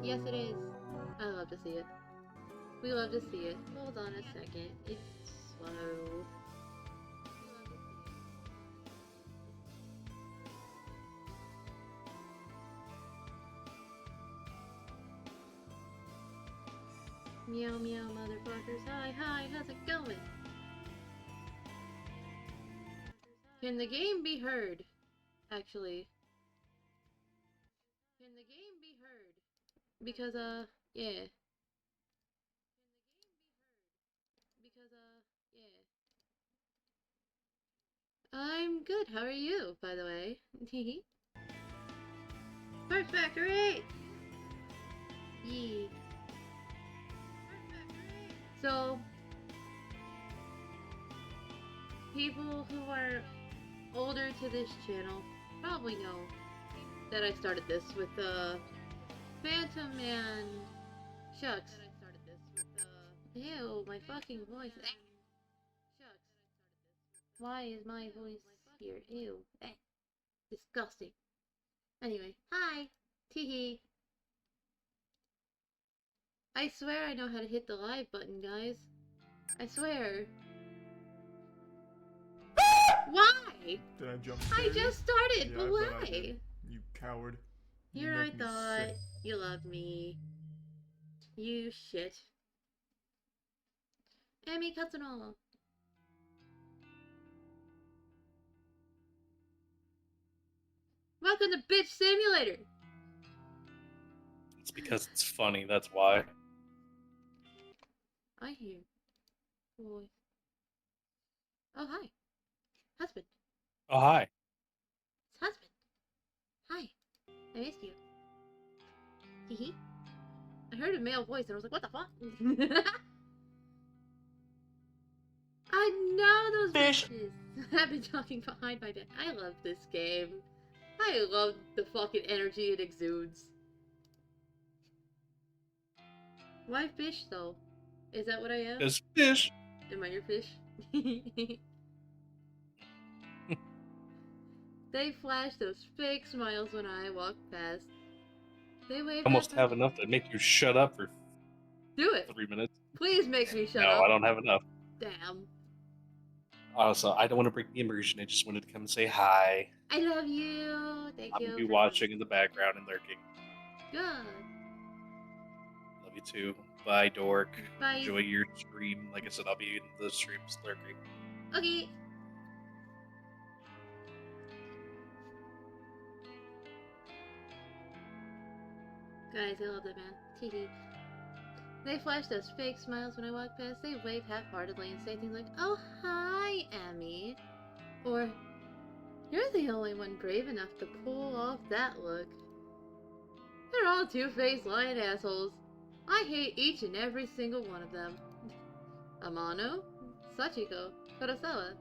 Yes, it is. I love to see it. We love to see it. Hold on a second. It's slow. Meow meow motherfuckers. Hi, hi, how's it going? Can the game be heard? Actually. Can the game be heard? Because, yeah. Because, yeah. I'm good, how are you, by the way? Teehee. Parts Factory! Yee. So, people who are older to this channel probably know that I started this with, Phantom and Shucks. Ew, my fucking voice. Shucks. Why is my voice here? Ew. Disgusting. Anyway, hi. Teehee. I swear I know how to hit the live button, guys. I swear. Why? Did I jump? I just started, Yeah, but why? You coward. Here I thought you loved me. You shit. Amy Katsuno. Welcome to Bitch Simulator. It's because it's funny, that's why. I hear. Boy. Oh, hi. Husband. Oh, hi. It's husband. Hi. I missed you. Hee. I heard a male voice and I was like, what the fuck? I know those Fish. bitches. I've been talking behind my back. I love this game. I love the fucking energy it exudes. Why fish though? Is that what I am? Because fish. Am I your fish? They flash those fake smiles when I walk past. They wave. Almost have enough to make you shut up for Do it. 3 minutes. Please make me shut No, up. I don't have enough. Damn. Also, I don't want to break the immersion. I just wanted to come and say hi. I love you. Thank I'm you. going to be watching in the background and lurking. Good. Love you too. Bye, dork. Bye. Enjoy your stream. Like I said, I'll be in the streams lurking. Okay. Guys, I love that man. Teehee. They flash those fake smiles when I walk past. They wave half-heartedly and say things like, "Oh, hi, Emmy." Or, "You're the only one brave enough to pull off that look." They're all two-faced lying assholes. I hate each and every single one of them. Amano, Sachiko, Kurosawa.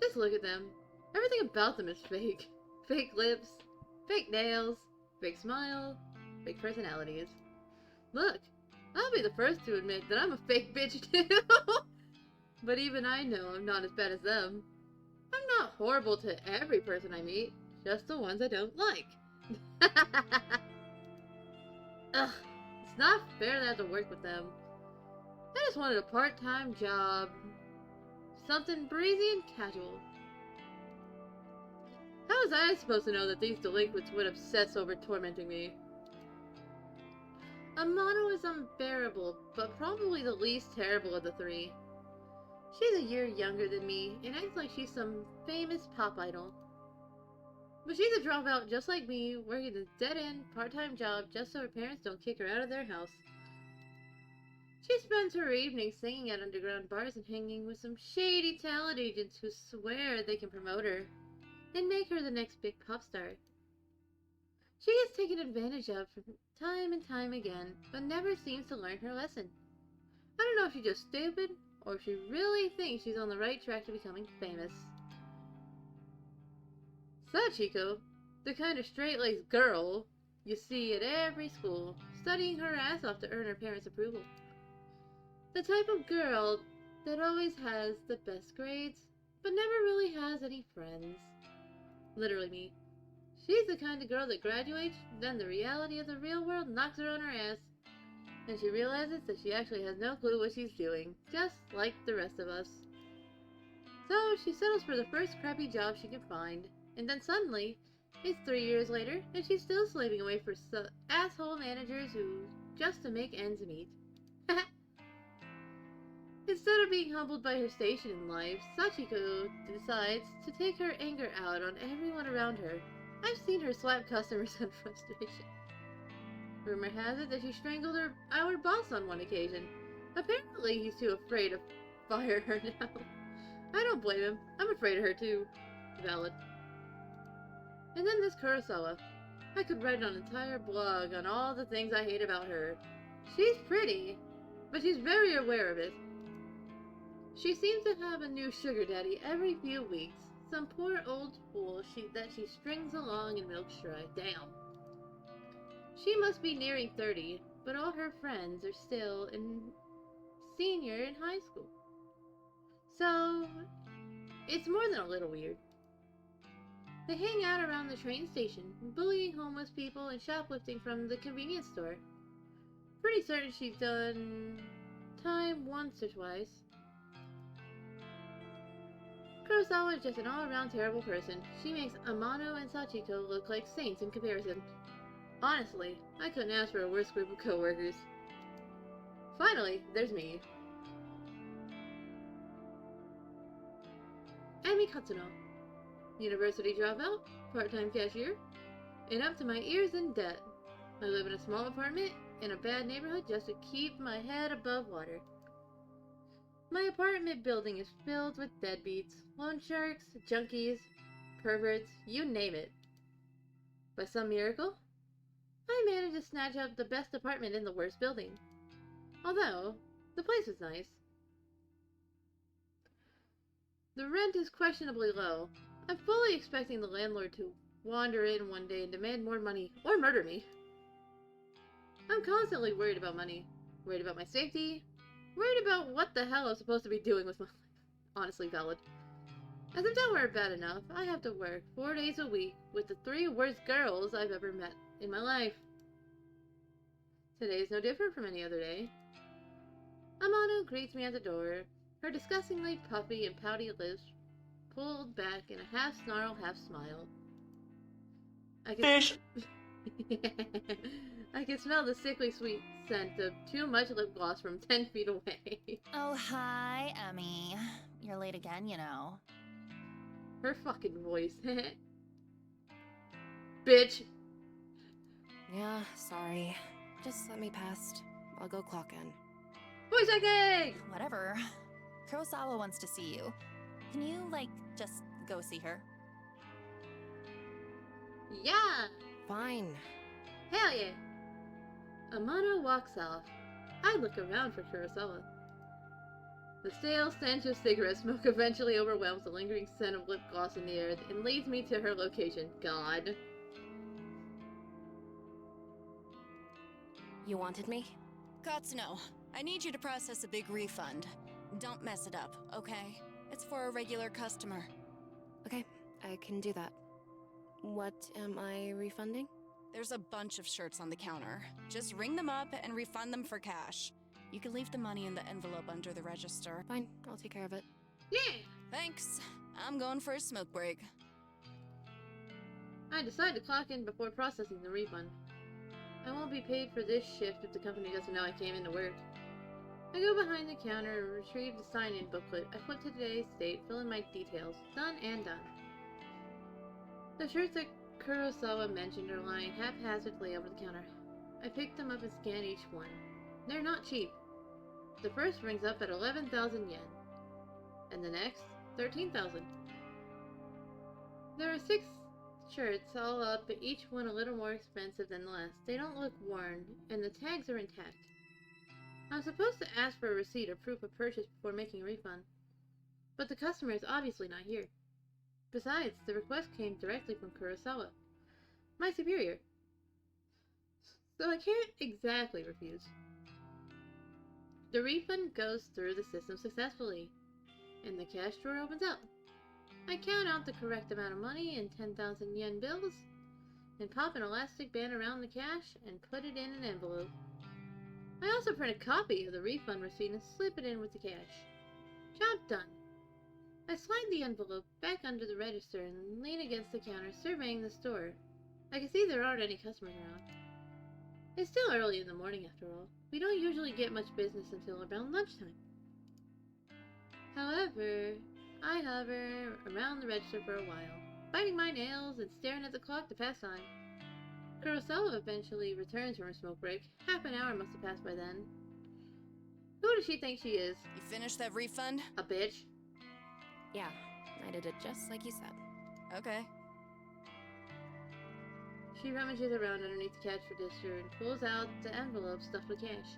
Just look at them. Everything about them is fake. Fake lips, fake nails, fake smile, fake personalities. Look, I'll be the first to admit that I'm a fake bitch too. But even I know I'm not as bad as them. I'm not horrible to every person I meet, just the ones I don't like. Ugh, it's not fair that I have to work with them. I just wanted a part-time job. Something breezy and casual. How was I supposed to know that these delinquents would obsess over tormenting me? Amano is unbearable, but probably the least terrible of the three. She's a year younger than me, and acts like she's some famous pop idol. But she's a dropout just like me, working a dead-end, part-time job just so her parents don't kick her out of their house. She spends her evenings singing at underground bars and hanging with some shady talent agents who swear they can promote her and make her the next big pop star. She gets taken advantage of from time and time again, but never seems to learn her lesson. I don't know if she's just stupid, or if she really thinks she's on the right track to becoming famous. Sachiko, the kind of straight-laced girl you see at every school, studying her ass off to earn her parents' approval. The type of girl that always has the best grades, but never really has any friends. Literally me. She's the kind of girl that graduates, then the reality of the real world knocks her on her ass. And she realizes that she actually has no clue what she's doing, just like the rest of us. So she settles for the first crappy job she can find, and then suddenly, it's 3 years later, and she's still slaving away for asshole managers who just to make ends meet. Instead of being humbled by her station in life, Sachiko decides to take her anger out on everyone around her. I've seen her slap customers in frustration. Rumor has it that she strangled our boss on one occasion. Apparently he's too afraid to fire her now. I don't blame him. I'm afraid of her too. Valid. And then this Kurosawa. I could write an entire blog on all the things I hate about her. She's pretty, but she's very aware of it. She seems to have a new sugar daddy every few weeks. Some poor old fool that she strings along and milks dry. Damn. She must be nearing 30, but all her friends are still senior in high school. So, it's more than a little weird. They hang out around the train station, bullying homeless people and shoplifting from the convenience store. Pretty certain she's done time once or twice. Kurosawa is just an all-around terrible person. She makes Amano and Sachiko look like saints in comparison. Honestly, I couldn't ask for a worse group of co-workers. Finally, there's me. Ami Katsuno. University dropout, part-time cashier, and up to my ears in debt. I live in a small apartment in a bad neighborhood just to keep my head above water. My apartment building is filled with deadbeats, loan sharks, junkies, perverts, you name it. By some miracle, I managed to snatch up the best apartment in the worst building. Although, the place is nice. The rent is questionably low. I'm fully expecting the landlord to wander in one day and demand more money, or murder me. I'm constantly worried about money, worried about my safety, worried about what the hell I'm supposed to be doing with my life. Honestly valid. As if that weren't bad enough, I have to work 4 days a week with the 3 worst girls I've ever met in my life. Today is no different from any other day. Amano greets me at the door, her disgustingly puffy and pouty lips pulled back in a half snarl, half smile. Fish! I can smell the sickly sweet scent of too much lip gloss from 10 feet away. Oh, hi, Emmy. You're late again, you know. Her fucking voice. Bitch! Yeah, sorry. Just let me past. I'll go clock in. Voice acting! Whatever. Kurosawa wants to see you. Can you, just go see her? Yeah! Fine. Hell yeah! Amano walks off. I look around for Kurosawa. The stale stench of cigarette smoke eventually overwhelms the lingering scent of lip gloss in the air and leads me to her location. God. You wanted me? Katsuno, I need you to process a big refund. Don't mess it up, okay? It's for a regular customer. Okay, I can do that. What am I refunding? There's a bunch of shirts on the counter. Just ring them up and refund them for cash. You can leave the money in the envelope under the register. Fine, I'll take care of it. Yeah! Thanks. I'm going for a smoke break. I decide to clock in before processing the refund. I won't be paid for this shift if the company doesn't know I came in to work. I go behind the counter and retrieve the sign-in booklet. I flip to today's date, fill in my details. Done and done. The shirts that Kurosawa mentioned are lying haphazardly over the counter. I pick them up and scan each one. They're not cheap. The first rings up at 11,000 yen. And the next, 13,000. There are 6 shirts all up, but each one a little more expensive than the last. They don't look worn, and the tags are intact. I'm supposed to ask for a receipt or proof of purchase before making a refund, but the customer is obviously not here. Besides, the request came directly from Kurosawa, my superior, so I can't exactly refuse. The refund goes through the system successfully, and the cash drawer opens up. I count out the correct amount of money in 10,000 yen bills, and pop an elastic band around the cash and put it in an envelope. I also print a copy of the refund receipt and slip it in with the cash. Job done. I slide the envelope back under the register and lean against the counter, surveying the store. I can see there aren't any customers around. It's still early in the morning after all. We don't usually get much business until around lunchtime. However, I hover around the register for a while, biting my nails and staring at the clock to pass time. Kurosawa eventually returns from her smoke break. Half an hour must have passed by then. Who does she think she is? You finished that refund? A bitch? Yeah, I did it just like you said. Okay. She rummages around underneath the cash register and pulls out the envelope stuffed with cash.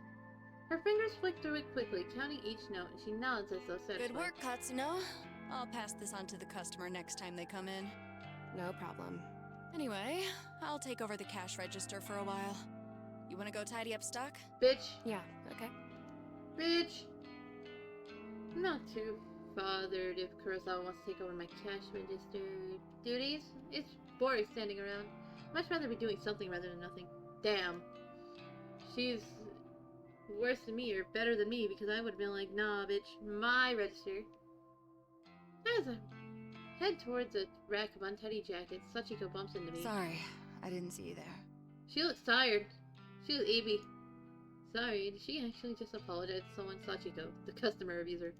Her fingers flick through it quickly, counting each note, and she nods as though satisfied. Good work, Katsuno. I'll pass this on to the customer next time they come in. No problem. Anyway, I'll take over the cash register for a while. You want to go tidy up stock? Bitch! Yeah, okay. Bitch! I'm not too bothered if Kurosawa wants to take over my cash register duties. It's boring standing around. Much rather be doing something rather than nothing. Damn. She's worse than me or better than me because I would have been like, nah, bitch, my register. As I head towards a rack of untidy jackets, Sachiko bumps into me. Sorry, I didn't see you there. She looks tired. She was AB. Sorry, did she actually just apologize to someone? Sachiko, the customer abuser.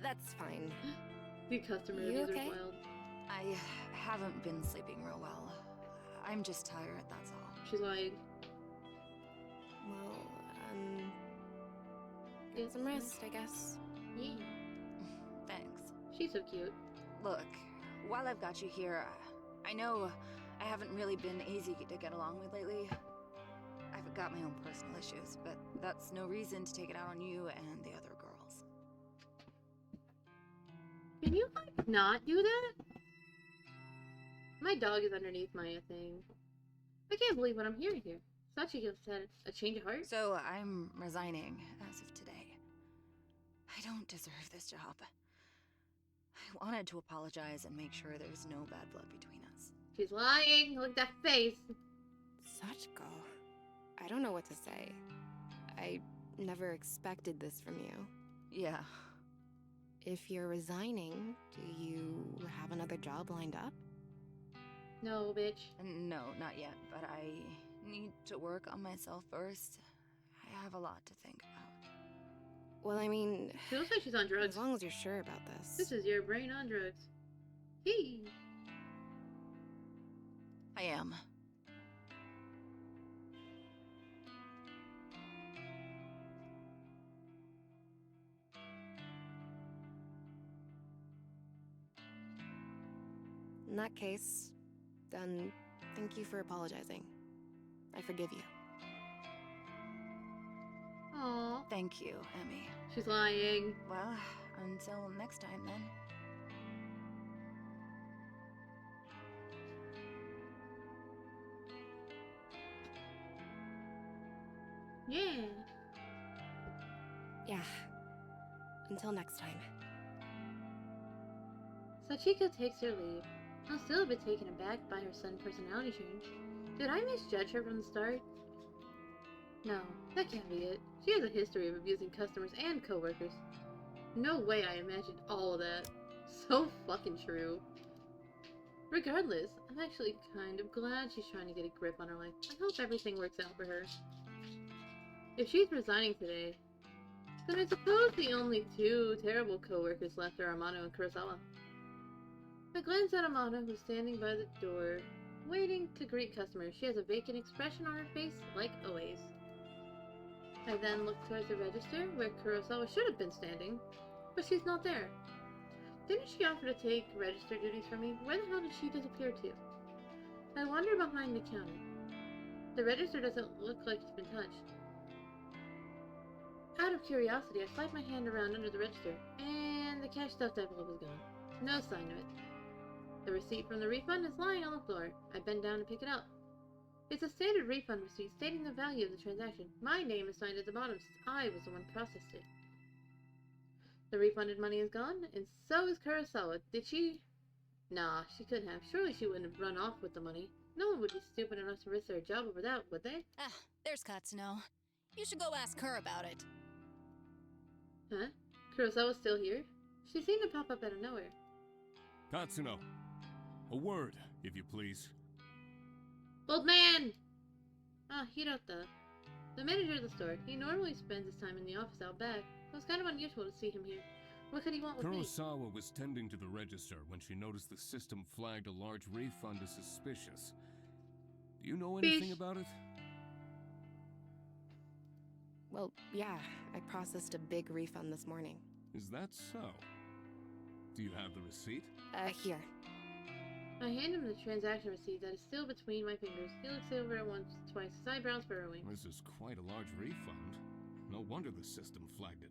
That's fine. The customer You abuser's okay? wild. I haven't been sleeping real well. I'm just tired, that's all. She's lying. Well, get some rest, I guess. Yeah. Thanks. She's so cute. Look, while I've got you here, I know I haven't really been easy to get along with lately. I've got my own personal issues, but that's no reason to take it out on you and the other girls. Can you, like, not do that? My dog is underneath my thing. I can't believe what I'm hearing here. Sachiko said a change of heart? So I'm resigning as of today. I don't deserve this job. I wanted to apologize and make sure there's no bad blood between us. She's lying. Look at that face. Sachiko. I don't know what to say. I never expected this from you. Yeah. If you're resigning, do you have another job lined up? No, bitch. No, not yet, but I need to work on myself first. I have a lot to think about. Well, I mean, She looks like she's on drugs. as long as you're sure about this. This is your brain on drugs. Hee. I am. In that case, then thank you for apologizing. I forgive you. Aw. Thank you, Emmy. She's lying. Well, until next time then. Yeah. Yeah. Until next time. Sachiko takes her leave. I'm still a bit taken aback by her sudden personality change. Did I misjudge her from the start? No, that can't be it. She has a history of abusing customers and coworkers. No way I imagined all of that. So fucking true. Regardless, I'm actually kind of glad she's trying to get a grip on her life. I hope everything works out for her. If she's resigning today, then I suppose the only two terrible coworkers left are Amano and Kurosawa. I glance at Amano, who's standing by the door, waiting to greet customers. She has a vacant expression on her face, like always. I then look towards the register, where Kurosawa should have been standing, but she's not there. Didn't she offer to take register duties for me? Where the hell did she disappear to? I wander behind the counter. The register doesn't look like it's been touched. Out of curiosity, I slide my hand around under the register, and the cash stuffed envelope is gone. No sign of it. The receipt from the refund is lying on the floor. I bend down to pick it up. It's a standard refund receipt stating the value of the transaction. My name is signed at the bottom since I was the one who processed it. The refunded money is gone, and so is Kurosawa. Did she? Nah, she couldn't have. Surely she wouldn't have run off with the money. No one would be stupid enough to risk their job over that, would they? Ah, there's Katsuno. You should go ask her about it. Huh? Kurosawa's still here? She seemed to pop up out of nowhere. Katsuno, a word, if you please. Old man! Ah, Hirota. The manager of the store. He normally spends his time in the office out back. It was kind of unusual to see him here. What could he want with me? Kurosawa was tending to the register when she noticed the system flagged a large refund as suspicious. Do you know anything about it? Well, yeah, I processed a big refund this morning. Is that so? Do you have the receipt? Here. I hand him the transaction receipt that is still between my fingers. He looks over it once, twice, his eyebrows furrowing. This is quite a large refund. No wonder the system flagged it.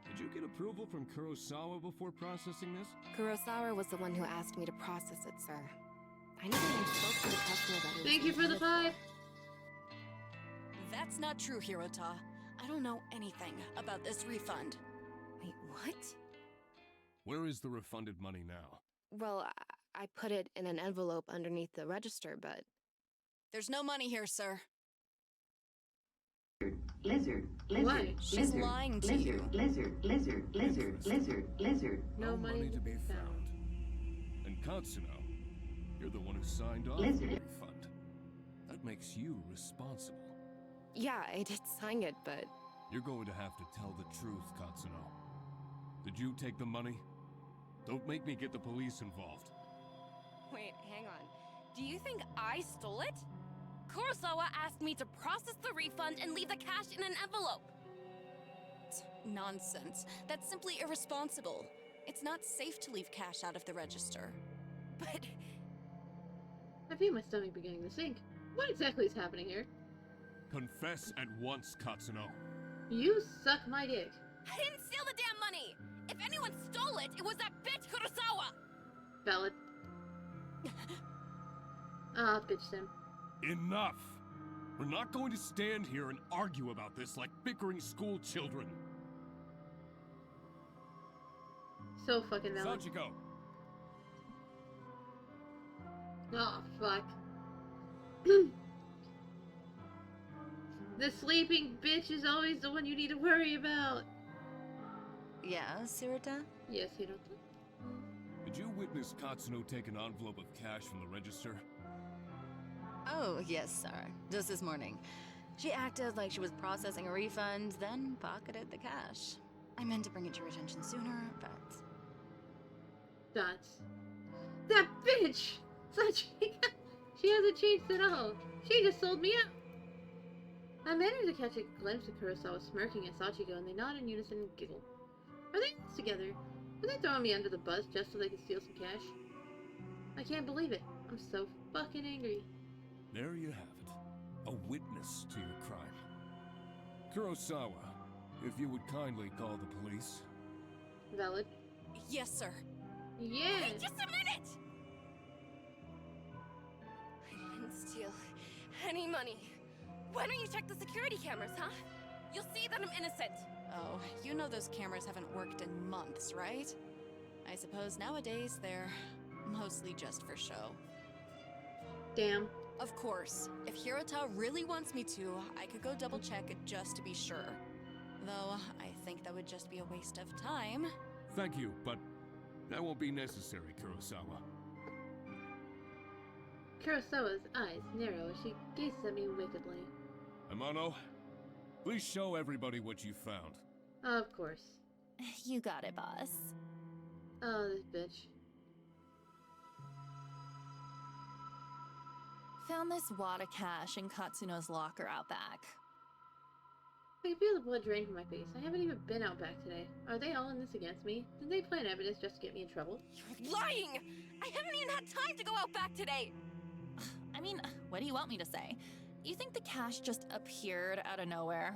Did you get approval from Kurosawa before processing this? Kurosawa was the one who asked me to process it, sir. I never even spoke to the customer that it was Thank you for the intended 5. That's not true, Hirota. I don't know anything about this refund. Wait, what? Where is the refunded money now? Well, I put it in an envelope underneath the register, but... There's no money here, sir. Lizard, Why? She's lying to you. lizard. No money to be found. And Katsuno, you're the one who signed off Lizard. the refund. That makes you responsible. Yeah, I did sign it, but... You're going to have to tell the truth, Katsuno. Did you take the money? Don't make me get the police involved. Wait, hang on. Do you think I stole it? Kurosawa asked me to process the refund and leave the cash in an envelope. Nonsense. That's simply irresponsible. It's not safe to leave cash out of the register. But I feel my stomach beginning to sink. What exactly is happening here? Confess at once, Katsuno. You suck my dick. I didn't steal the damn money! If anyone stole it, it was that bitch Kurosawa! Valid. Ah, bitch them. Enough! We're not going to stand here and argue about this like bickering school children. So fucking valid. Sachiko! Oh, fuck. The sleeping bitch is always the one you need to worry about. Yeah, Sirota? Yes, Hirota. Did you witness Katsuno take an envelope of cash from the register? Oh, yes, sir. Just this morning. She acted like she was processing a refund, then pocketed the cash. I meant to bring it to your attention sooner, but... Dots. That bitch! Sachika! She hasn't changed at all. She just sold me out. I managed to catch a glimpse of Kurosawa smirking at Sachiko, and they nod in unison and giggle. Are they in this together? Are they throwing me under the bus just so they can steal some cash? I can't believe it. I'm so fucking angry. There you have it. A witness to your crime. Kurosawa, if you would kindly call the police. Valid. Yes, sir. Yeah! Wait just a minute! I didn't steal any money. Why don't you check the security cameras, huh? You'll see that I'm innocent. Oh, you know those cameras haven't worked in months, right? I suppose nowadays they're mostly just for show. Damn. Of course, if Hirota really wants me to, I could go double check it just to be sure. Though, I think that would just be a waste of time. Thank you, but that won't be necessary, Kurosawa. Kurosawa's eyes narrow as she gazes at me wickedly. Amano, please show everybody what you found. Of course. You got it, boss. Oh, this bitch. Found this wad of cash in Katsuno's locker out back. I can feel the blood drain from my face. I haven't even been out back today. Are they all in this against me? Did they plan evidence just to get me in trouble? You're lying! I haven't even had time to go out back today! I mean, what do you want me to say? You think the cash just appeared out of nowhere?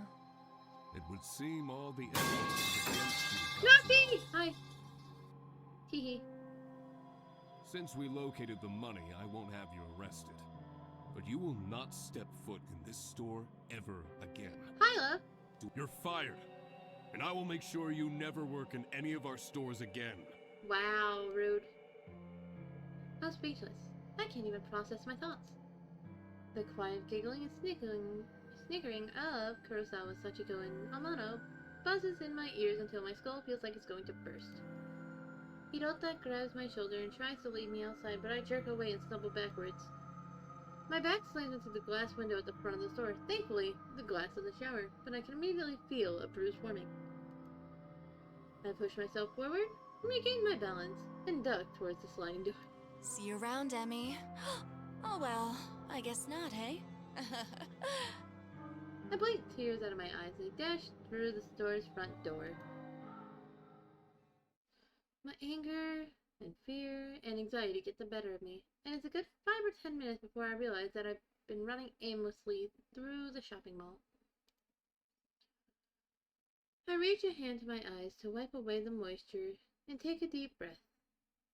It would seem all the evidence is against you, Not Katsuno. me! Hi. Teehee. Since we located the money, I won't have you arrested. But you will not step foot in this store ever again. Hyla! You're fired. And I will make sure you never work in any of our stores again. Wow, rude. I'm speechless. I can't even process my thoughts. The quiet giggling and sniggering of Kurosawa, Sachiko, and Amano buzzes in my ears until my skull feels like it's going to burst. Hirota grabs my shoulder and tries to lead me outside, but I jerk away and stumble backwards. My back slams into the glass window at the front of the store, thankfully the glass of the shower, but I can immediately feel a bruise forming. I push myself forward, regain my balance, and duck towards the sliding door. See you around, Emmy. Oh well, I guess not, hey? I blink tears out of my eyes and I dash through the store's front door. My anger and fear and anxiety get the better of me, and it's a good 5 or 10 minutes before I realize that I've been running aimlessly through the shopping mall. I reach a hand to my eyes to wipe away the moisture and take a deep breath.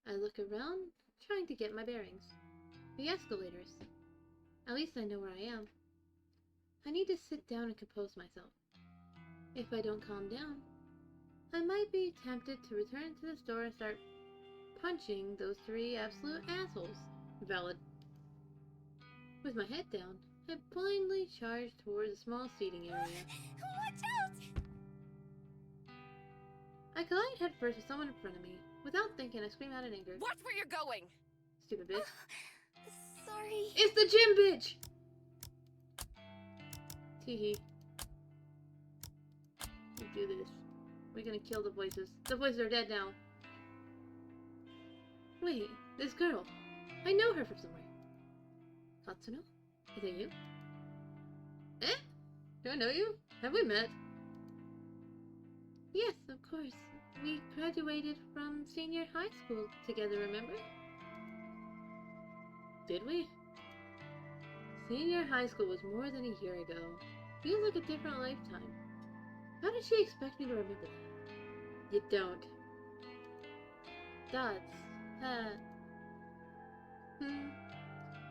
I look around, trying to get my bearings. The escalators. At least I know where I am. I need to sit down and compose myself. If I don't calm down, I might be tempted to return to the store and start punching those 3 absolute assholes. Valid. With my head down, I blindly charge towards a small seating area. Watch out! I collide headfirst with someone in front of me. Without thinking, I scream out in anger. Watch where you're going! Stupid bitch. Sorry. It's the gym bitch! Teehee. We do this. We're gonna kill the voices. The voices are dead now. Wait, this girl. I know her from somewhere. Katsuno? Is that you? Eh? Do I know you? Have we met? Yes, of course. We graduated from senior high school together, remember? Did we? Senior high school was more than a year ago. Feels like a different lifetime. How did she expect me to remember that? You don't. Dots.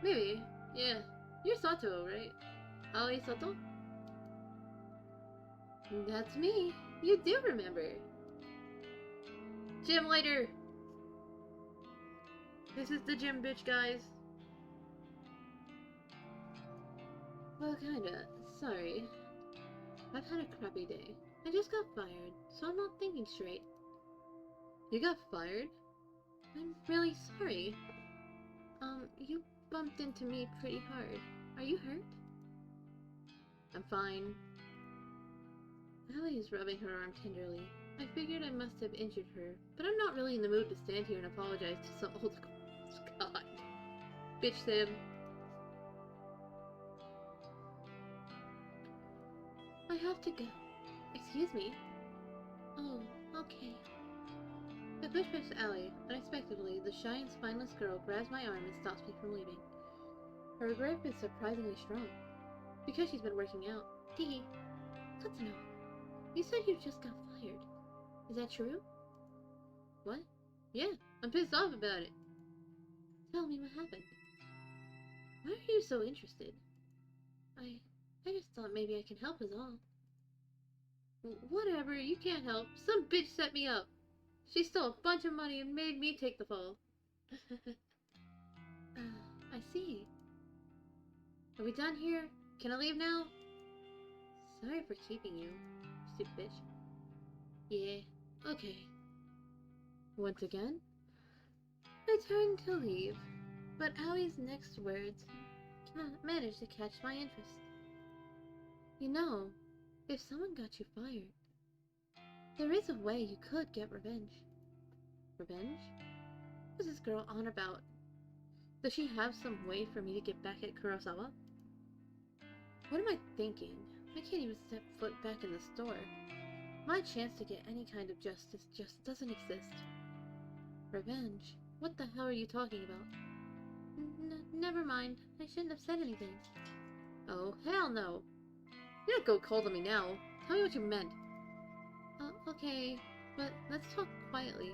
Maybe. Yeah. You're Sato, right? Aoi Sato? That's me. You do remember. Gym later. This is the gym bitch, guys. Well, kinda. Sorry. I've had a crappy day. I just got fired, so I'm not thinking straight. You got fired? I'm really sorry. You bumped into me pretty hard. Are you hurt? I'm fine. Allie is rubbing her arm tenderly. I figured I must have injured her, but I'm not really in the mood to stand here and apologize to some old Scott. Bitch Sam. I have to go. Excuse me. Oh, okay. I push past Allie. Unexpectedly, the shy and spineless girl grabs my arm and stops me from leaving. Her grip is surprisingly strong. Because she's been working out. Teehee. Katsuno, you said you just got fired. Is that true? What? Yeah, I'm pissed off about it. Tell me what happened. Why are you so interested? I just thought maybe I can help is all. Whatever, you can't help. Some bitch set me up. She stole a bunch of money and made me take the fall. I see. Are we done here? Can I leave now? Sorry for keeping you, stupid bitch. Yeah, okay. Once again, I turned to leave, but Aoi's next words managed to catch my interest. You know, if someone got you fired, there is a way you could get revenge. Revenge? What is this girl on about? Does she have some way for me to get back at Kurosawa? What am I thinking? I can't even step foot back in the store. My chance to get any kind of justice just doesn't exist. Revenge? What the hell are you talking about? Never mind. I shouldn't have said anything. Oh, hell no. You don't go cold on me now. Tell me what you meant. Okay, but let's talk quietly.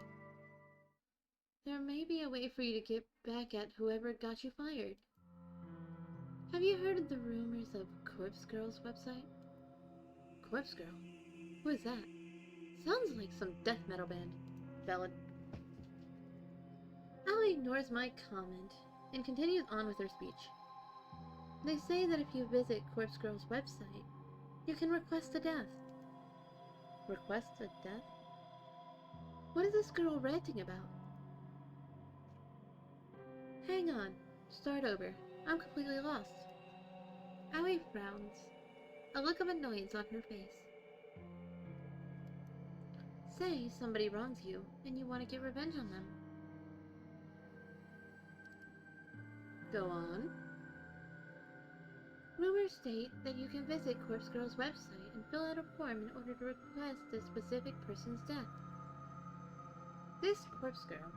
There may be a way for you to get back at whoever got you fired. Have you heard of the rumors of Corpse Girl's website? Corpse Girl? Who is that? Sounds like some death metal band. Valid. Allie ignores my comment and continues on with her speech. They say that if you visit Corpse Girl's website, you can request a death. Request a death? What is this girl ranting about? Hang on. Start over. I'm completely lost. Aoi frowns, a look of annoyance on her face. Say somebody wrongs you, and you want to get revenge on them. Go on. Rumors state that you can visit Corpse Girl's website and fill out a form in order to request a specific person's death. This Corpse Girl,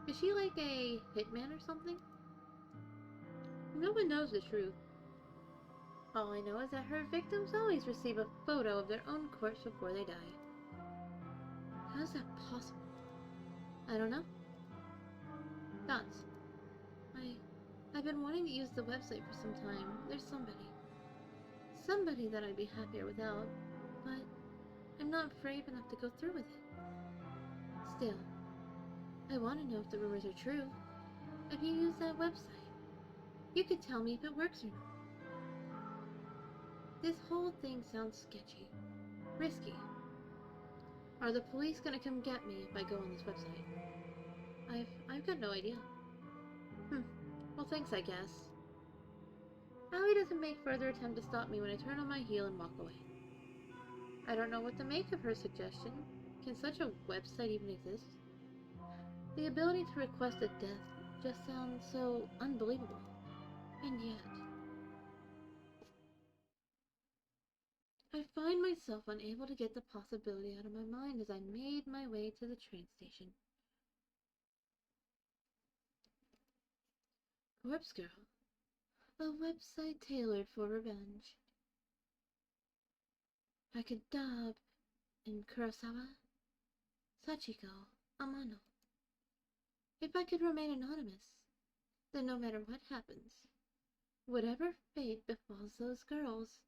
is she like a hitman or something? No one knows the truth. All I know is that her victims always receive a photo of their own corpse before they die. How is that possible? I don't know. Thoughts? I've been wanting to use the website for some time. There's somebody that I'd be happier without, but I'm not brave enough to go through with it. Still, I want to know if the rumors are true. If you use that website, you could tell me if it works or not. This whole thing sounds sketchy, risky. Are the police gonna come get me if I go on this website? I've got no idea. Well, thanks, I guess. Aoi doesn't make further attempt to stop me when I turn on my heel and walk away. I don't know what to make of her suggestion. Can such a website even exist? The ability to request a death just sounds so unbelievable. And yet, I find myself unable to get the possibility out of my mind as I made my way to the train station. Corpse Girl, a website tailored for revenge. I could dub in Kurosawa, Sachiko, Amano. If I could remain anonymous, then no matter what happens, whatever fate befalls those girls,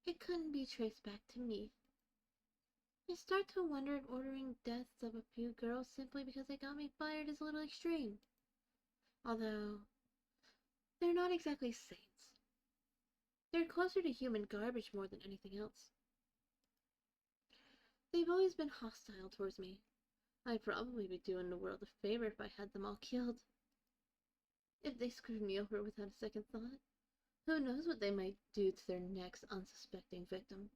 it couldn't be traced back to me. I start to wonder if ordering deaths of a few girls simply because they got me fired is a little extreme. Although, they're not exactly saints. They're closer to human garbage more than anything else. They've always been hostile towards me. I'd probably be doing the world a favor if I had them all killed. If they screwed me over without a second thought, who knows what they might do to their next unsuspecting victim.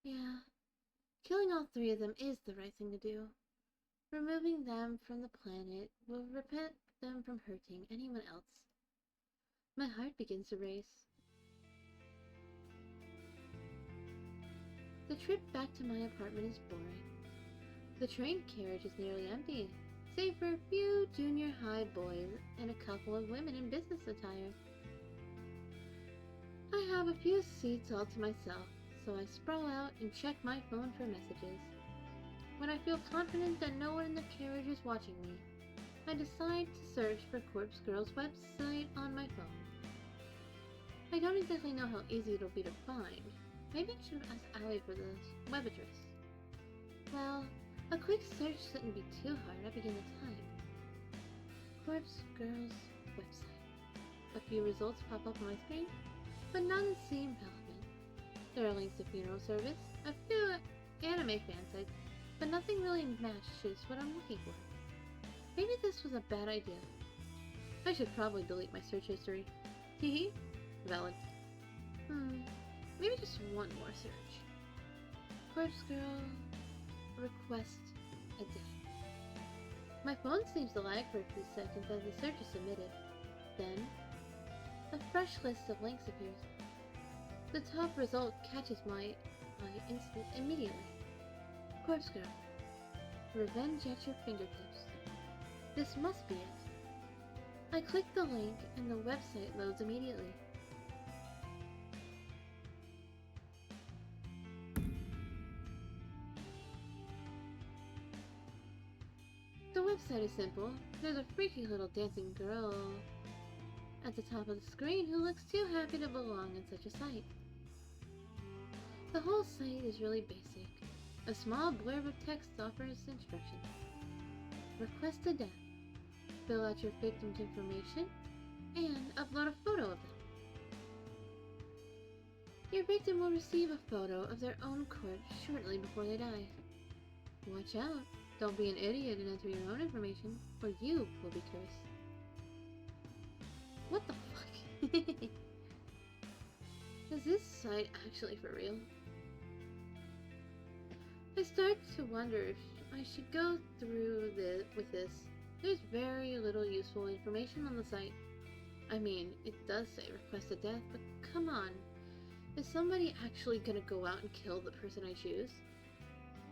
Yeah, killing all three of them is the right thing to do. Removing them from the planet will prevent them from hurting anyone else. My heart begins to race. The trip back to my apartment is boring. The train carriage is nearly empty, save for a few junior high boys and a couple of women in business attire. I have a few seats all to myself, so I sprawl out and check my phone for messages. When I feel confident that no one in the carriage is watching me, I decide to search for Corpse Girl's website on my phone. I don't exactly know how easy it'll be to find. Maybe I should ask Aoi for the web address. Well, a quick search shouldn't be too hard. I begin the time. Corpse Girl's website. A few results pop up on my screen, but none seem relevant. There are links to funeral service, a few anime fan sites, but nothing really matches what I'm looking for. Maybe this was a bad idea. I should probably delete my search history. Hehe. Valid. Maybe just one more search. Corpse Girl request a death. My phone seems to lag for a few seconds as the search is submitted. Then, a fresh list of links appears. The top result catches my instant immediately. Corpse Girl. Revenge at your fingertips. This must be it. I click the link and the website loads immediately. The website is simple. There's a freaky little dancing girl at the top of the screen who looks too happy to belong in such a site. The whole site is really basic. A small blurb of text offers instructions. Request a death. fill out your victim's information and upload a photo of them. Your victim will receive a photo of their own corpse shortly before they die. Watch out. Don't be an idiot and enter your own information, or you will be cursed. What the fuck? Is this site actually for real? I start to wonder if I should go through with this. There's very little useful information on the site. I mean, it does say request a death, but come on. Is somebody actually gonna go out and kill the person I choose?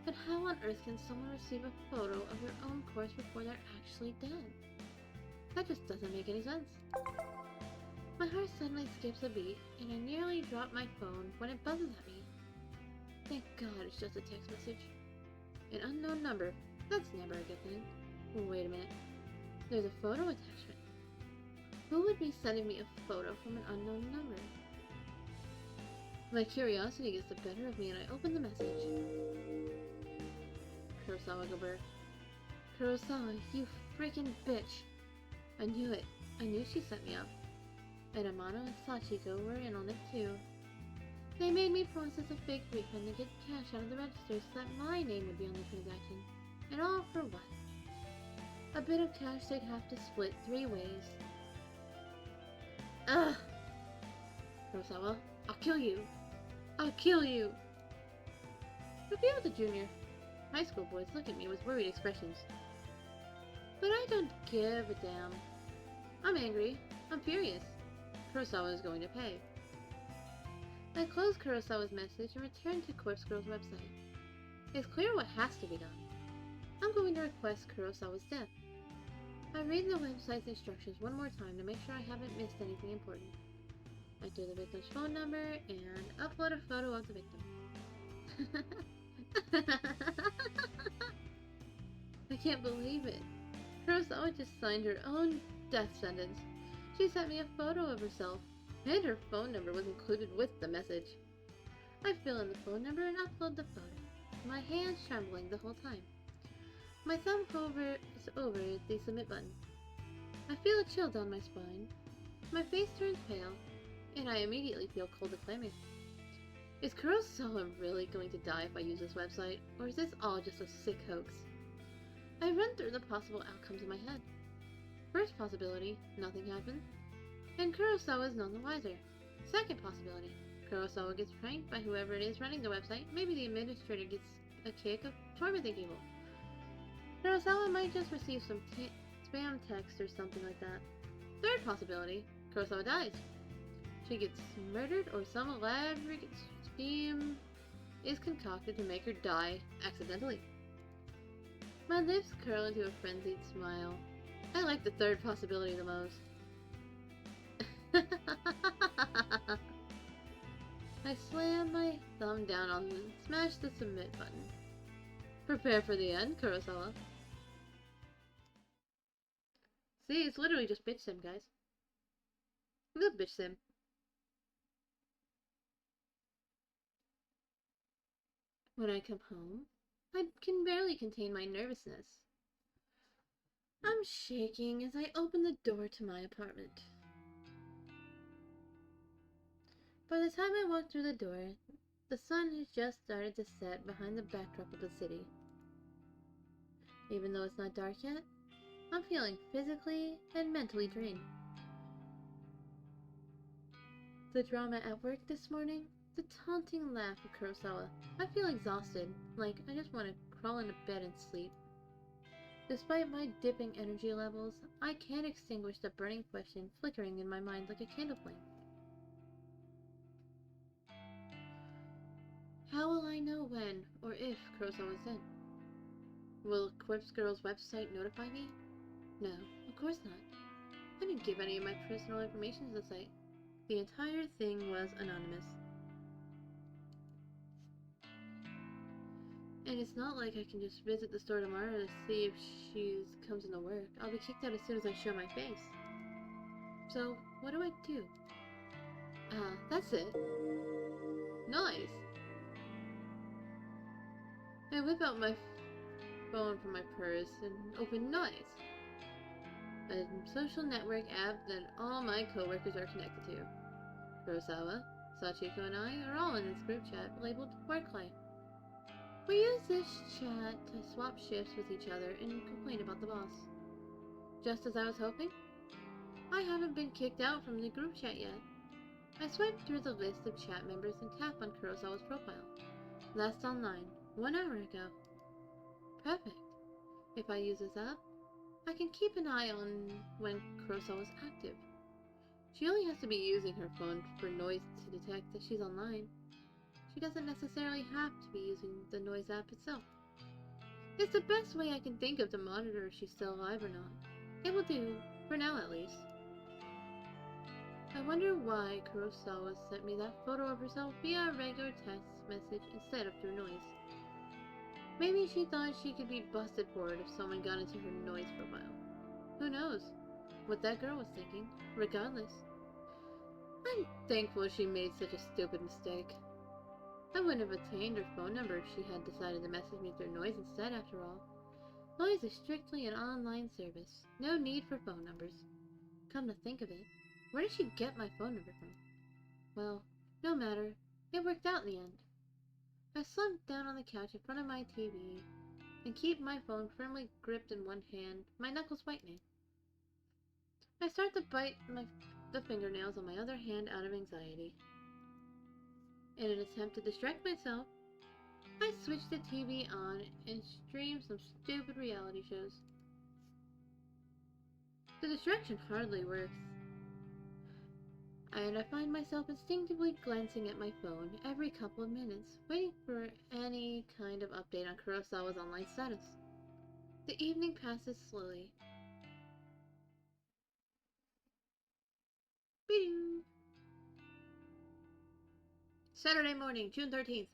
But how on earth can someone receive a photo of their own corpse before they're actually dead? That just doesn't make any sense. My heart suddenly skips a beat, and I nearly drop my phone when it buzzes at me. Thank God it's just a text message. An unknown number. That's never a good thing. Wait a minute. There's a photo attachment. Who would be sending me a photo from an unknown number? My curiosity gets the better of me and I open the message. Kurosawa Gobert. Kurosawa, you freaking bitch. I knew it. I knew she set me up. And Amano and Sachiko were in on it too. They made me process a fake refund to get cash out of the register so that my name would be on the transaction. And all for what? A bit of cash they'd have to split 3 ways. Ugh! Kurosawa, I'll kill you! I'll kill you! Reveal the junior. High school boys look at me with worried expressions. But I don't give a damn. I'm angry. I'm furious. Kurosawa is going to pay. I close Kurosawa's message and return to Corpse Girl's website. It's clear what has to be done. I'm going to request Kurosawa's death. I read the website's instructions one more time to make sure I haven't missed anything important. Enter the victim's phone number and upload a photo of the victim. I can't believe it. Kurosawa just signed her own death sentence. She sent me a photo of herself, and her phone number was included with the message. I fill in the phone number and upload the photo, my hands trembling the whole time. My thumb hovers over the submit button. I feel a chill down my spine. My face turns pale, and I immediately feel cold and clammy. Is Kurosawa really going to die if I use this website, or is this all just a sick hoax? I run through the possible outcomes in my head. First possibility, nothing happens, and Kurosawa is none the wiser. Second possibility, Kurosawa gets pranked by whoever it is running the website. Maybe the administrator gets a kick of tormenting people. Kurosawa might just receive some spam text or something like that. Third possibility, Kurosawa dies. She gets murdered or some elaborate scheme is concocted to make her die accidentally. My lips curl into a frenzied smile. I like the third possibility the most. I slam my thumb down on and smash the submit button. Prepare for the end, Kurosawa. See, it's literally just bitch sim, guys. Real bitch sim. When I come home, I can barely contain my nervousness. I'm shaking as I open the door to my apartment. By the time I walk through the door, the sun has just started to set behind the backdrop of the city. Even though it's not dark yet, I'm feeling physically and mentally drained. The drama at work this morning, the taunting laugh of Kurosawa. I feel exhausted, like I just want to crawl into bed and sleep. Despite my dipping energy levels, I can't extinguish the burning question flickering in my mind like a candle flame. How will I know when or if Kurosawa is dead? Will Corpse Girl's website notify me? No, of course not. I didn't give any of my personal information to the site. The entire thing was anonymous. And it's not like I can just visit the store tomorrow to see if she comes into work. I'll be kicked out as soon as I show my face. So, what do I do? That's it. Nice! I whip out my phone from my purse and open Noise. a social network app that all my coworkers are connected to. Kurosawa, Sachiko, and I are all in this group chat labeled Work Life. We use this chat to swap shifts with each other and complain about the boss. Just as I was hoping, I haven't been kicked out from the group chat yet. I swiped through the list of chat members and tapped on Kurosawa's profile. Last online, 1 hour ago. Perfect. If I use this app, I can keep an eye on when Kurosawa's active. She only has to be using her phone for noise to detect that she's online. She doesn't necessarily have to be using the noise app itself. It's the best way I can think of to monitor if she's still alive or not. It will do, for now at least. I wonder why Kurosawa sent me that photo of herself via a regular text message instead of through noise. Maybe she thought she could be busted for it if someone got into her noise profile. Who knows what that girl was thinking, regardless. I'm thankful she made such a stupid mistake. I wouldn't have obtained her phone number if she had decided to message me through noise instead, after all. Noise is strictly an online service. No need for phone numbers. Come to think of it, where did she get my phone number from? Well, no matter. It worked out in the end. I slumped down on the couch in front of my TV and keep my phone firmly gripped in one hand, my knuckles whitening. I start to bite the fingernails on my other hand out of anxiety. In an attempt to distract myself, I switch the TV on and stream some stupid reality shows. The distraction hardly works, and I find myself instinctively glancing at my phone every couple of minutes, waiting for any kind of update on Kurosawa's online status. The evening passes slowly. Be-doo. Saturday morning, June 13th.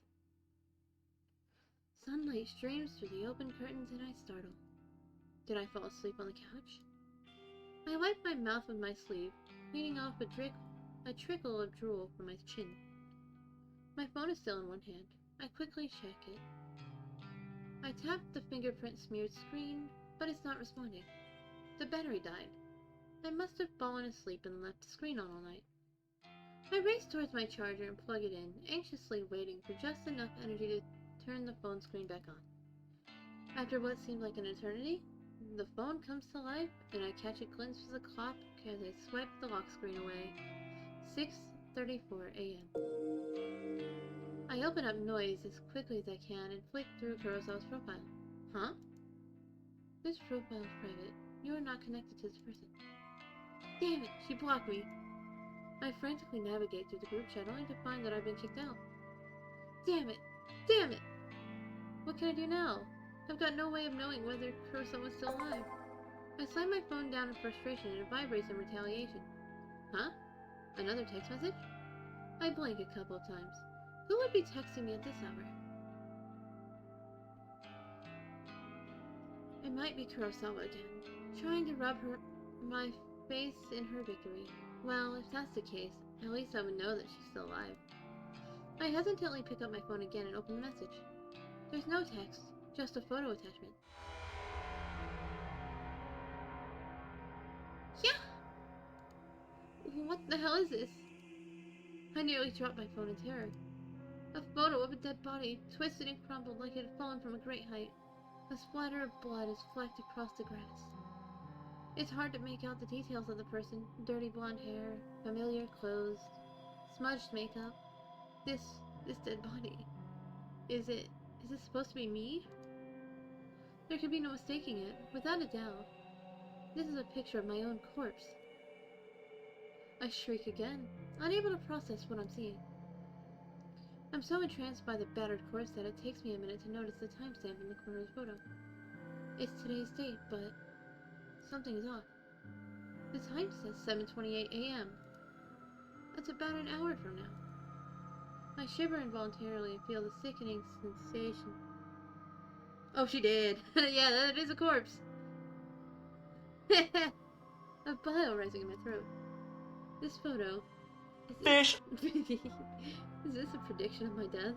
Sunlight streams through the open curtains and I startle. Did I fall asleep on the couch? I wipe my mouth with my sleeve, cleaning off a trickle of drool from my chin. My phone is still in one hand. I quickly check it. I tap the fingerprint-smeared screen, but it's not responding. The battery died. I must have fallen asleep and left the screen on all night. I race towards my charger and plug it in, anxiously waiting for just enough energy to turn the phone screen back on. After what seemed like an eternity, the phone comes to life, and I catch a glimpse of the clock as I swipe the lock screen away. 6:34 a.m. I open up noise as quickly as I can and flick through Kurosawa's profile. Huh? This profile is private. You are not connected to this person. Damn it, she blocked me. I frantically navigate through the group chat only to find that I've been kicked out. Damn it! Damn it! What can I do now? I've got no way of knowing whether Kurosawa's still alive. I slam my phone down in frustration and it vibrates in retaliation. Huh? Another text message? I blink a couple of times. Who would be texting me at this hour? It might be Kurosawa again, trying to rub my face in her victory. Well, if that's the case, at least I would know that she's still alive. I hesitantly pick up my phone again and open the message. There's no text, just a photo attachment. Yeah! What the hell is this? I nearly dropped my phone in terror. A photo of a dead body, twisted and crumpled like it had fallen from a great height. A splatter of blood is flecked across the grass. It's hard to make out the details of the person. Dirty blonde hair, familiar clothes, smudged makeup. This dead body. Is this supposed to be me? There could be no mistaking it, without a doubt. This is a picture of my own corpse. I shriek again, unable to process what I'm seeing. I'm so entranced by the battered corpse that it takes me a minute to notice the timestamp in the corner of the photo. It's today's date, but something is off. The time says 7:28 a.m. That's about an hour from now. I shiver involuntarily and feel the sickening sensation. Oh, she did. Yeah, that is a corpse. A bile rising in my throat. This photo. Fish! Is this a prediction of my death?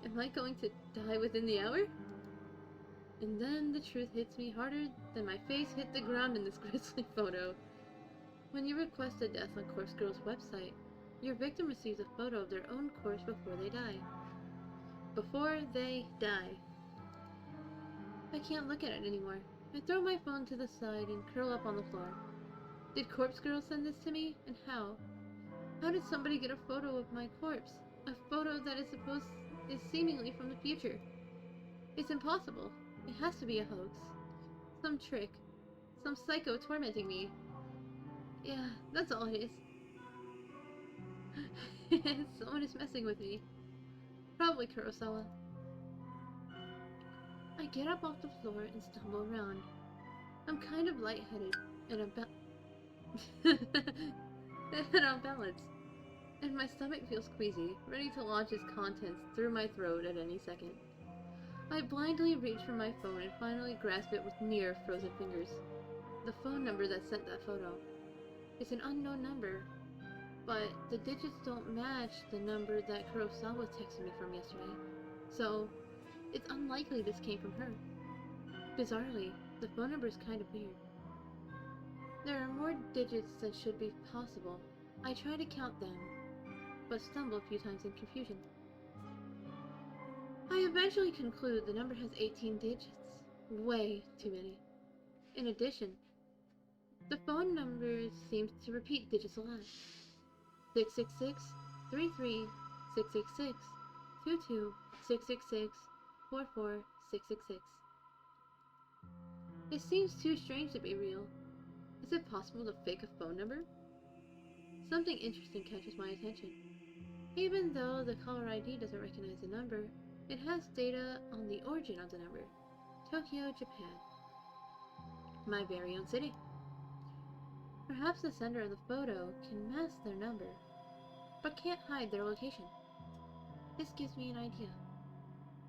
Am I going to die within the hour? And then the truth hits me harder than my face hit the ground in this grisly photo. When you request a death on Corpse Girl's website, your victim receives a photo of their own corpse before they die. Before they die. I can't look at it anymore. I throw my phone to the side and curl up on the floor. Did Corpse Girl send this to me, and how? How did somebody get a photo of my corpse? A photo that is seemingly from the future. It's impossible. It has to be a hoax. Some trick. Some psycho tormenting me. Yeah, that's all it is. Someone is messing with me. Probably Kurosawa. I get up off the floor and stumble around. I'm kind of lightheaded and unbalanced, and my stomach feels queasy, ready to launch its contents through my throat at any second. I blindly reach for my phone and finally grasp it with mere frozen fingers. The phone number that sent that photo. It's an unknown number, but the digits don't match the number that Kurosawa texted me from yesterday, so it's unlikely this came from her. Bizarrely, the phone number is kind of weird. There are more digits than should be possible. I try to count them, but stumble a few times in confusion. I eventually conclude the number has 18 digits. Way too many. In addition, the phone number seems to repeat digits a lot. 666, 33, 666, 22, 666, 44, 666. It seems too strange to be real. Is it possible to fake a phone number? Something interesting catches my attention. Even though the caller ID doesn't recognize the number, it has data on the origin of the number. Tokyo, Japan. My very own city. Perhaps the sender of the photo can mask their number, but can't hide their location. This gives me an idea,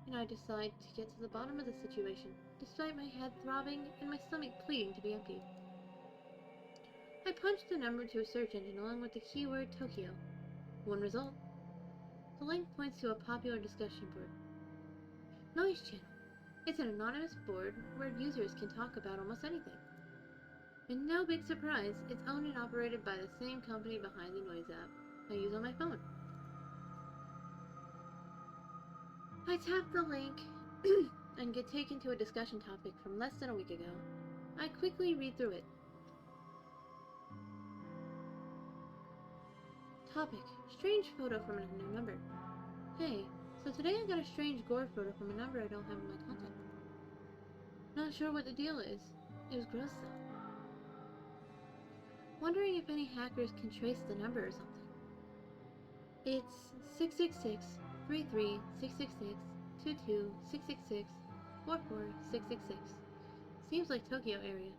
and I decide to get to the bottom of the situation, despite my head throbbing and my stomach pleading to be emptied. I punch the number to a search engine along with the keyword Tokyo. One result. The link points to a popular discussion board. Noise channel. It's an anonymous board where users can talk about almost anything. And no big surprise, it's owned and operated by the same company behind the Noise app I use on my phone. I tap the link and get taken to a discussion topic from less than a week ago. I quickly read through it. Topic: strange photo from an unknown number. Hey, so today I got a strange gore photo from a number I don't have in my contact book. Not sure what the deal is. It was gross though. Wondering if any hackers can trace the number or something. It's 666 33 666 22 666 44 666. Seems like Tokyo area.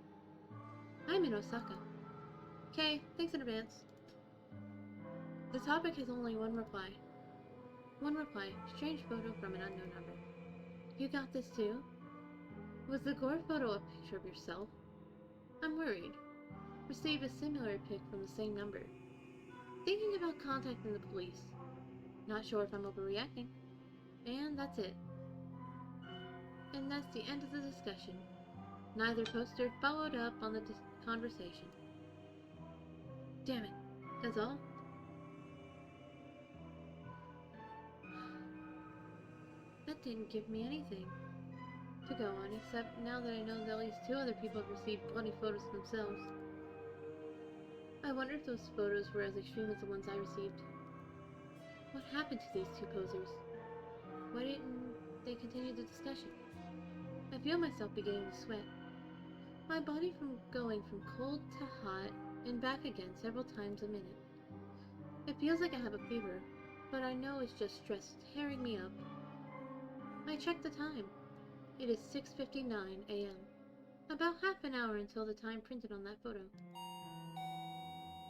I'm in Osaka. Okay, thanks in advance. The topic has only one reply. One reply, strange photo from an unknown number. You got this too? Was the gore photo a picture of yourself? I'm worried. Received a similar pic from the same number. Thinking about contacting the police. Not sure if I'm overreacting. And that's it. And that's the end of the discussion. Neither poster followed up on the conversation. Damn it. That's all? That didn't give me anything to go on, except now that I know that at least 2 other people have received bloody photos themselves. I wonder if those photos were as extreme as the ones I received. What happened to these 2 posers? Why didn't they continue the discussion? I feel myself beginning to sweat. My body going from cold to hot and back again several times a minute. It feels like I have a fever, but I know it's just stress tearing me up. I check the time. It is 6:59 a.m. About half an hour until the time printed on that photo.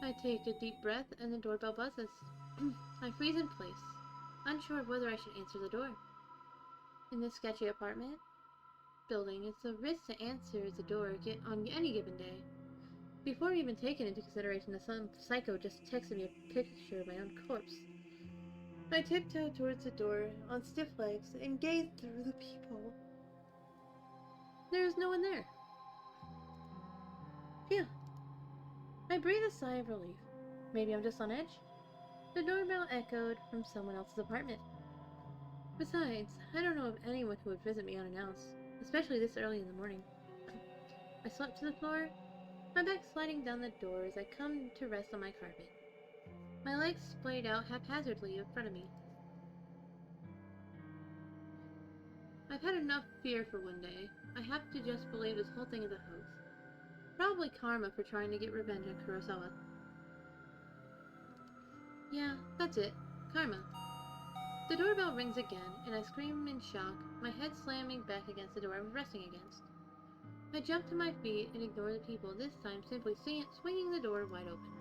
I take a deep breath and the doorbell buzzes. I freeze in place, unsure of whether I should answer the door. In this sketchy apartment building, it's a risk to answer the door on any given day. Before even taking into consideration that some psycho just texted me a picture of my own corpse. I tiptoe towards the door on stiff legs and gaze through the peephole. There is no one there. Phew. I breathe a sigh of relief. Maybe I'm just on edge? The doorbell echoed from someone else's apartment. Besides, I don't know of anyone who would visit me unannounced, especially this early in the morning. I slump to the floor, my back sliding down the door as I come to rest on my carpet. My legs splayed out haphazardly in front of me. I've had enough fear for one day. I have to just believe this whole thing is a hoax. Probably karma for trying to get revenge on Kurosawa. Yeah, that's it. Karma. The doorbell rings again, and I scream in shock, my head slamming back against the door I was resting against. I jump to my feet and ignore the people, this time simply swinging the door wide open.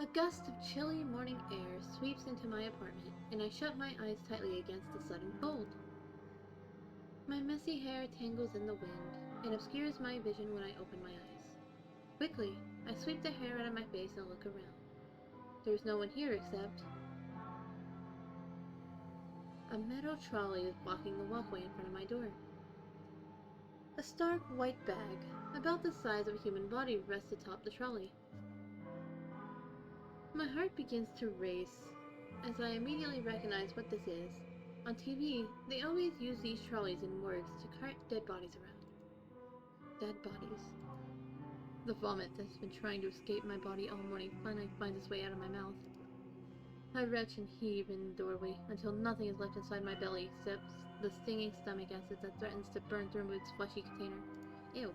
A gust of chilly morning air sweeps into my apartment, and I shut my eyes tightly against the sudden cold. My messy hair tangles in the wind and obscures my vision when I open my eyes. Quickly, I sweep the hair out of my face and look around. There's no one here except... a metal trolley is blocking the walkway in front of my door. A stark white bag, about the size of a human body, rests atop the trolley. My heart begins to race as I immediately recognize what this is. On TV, they always use these trolleys in morgues to cart dead bodies around. Dead bodies. The vomit that's been trying to escape my body all morning finally finds its way out of my mouth. I retch and heave in the doorway until nothing is left inside my belly except the stinging stomach acid that threatens to burn through its fleshy container. Ew.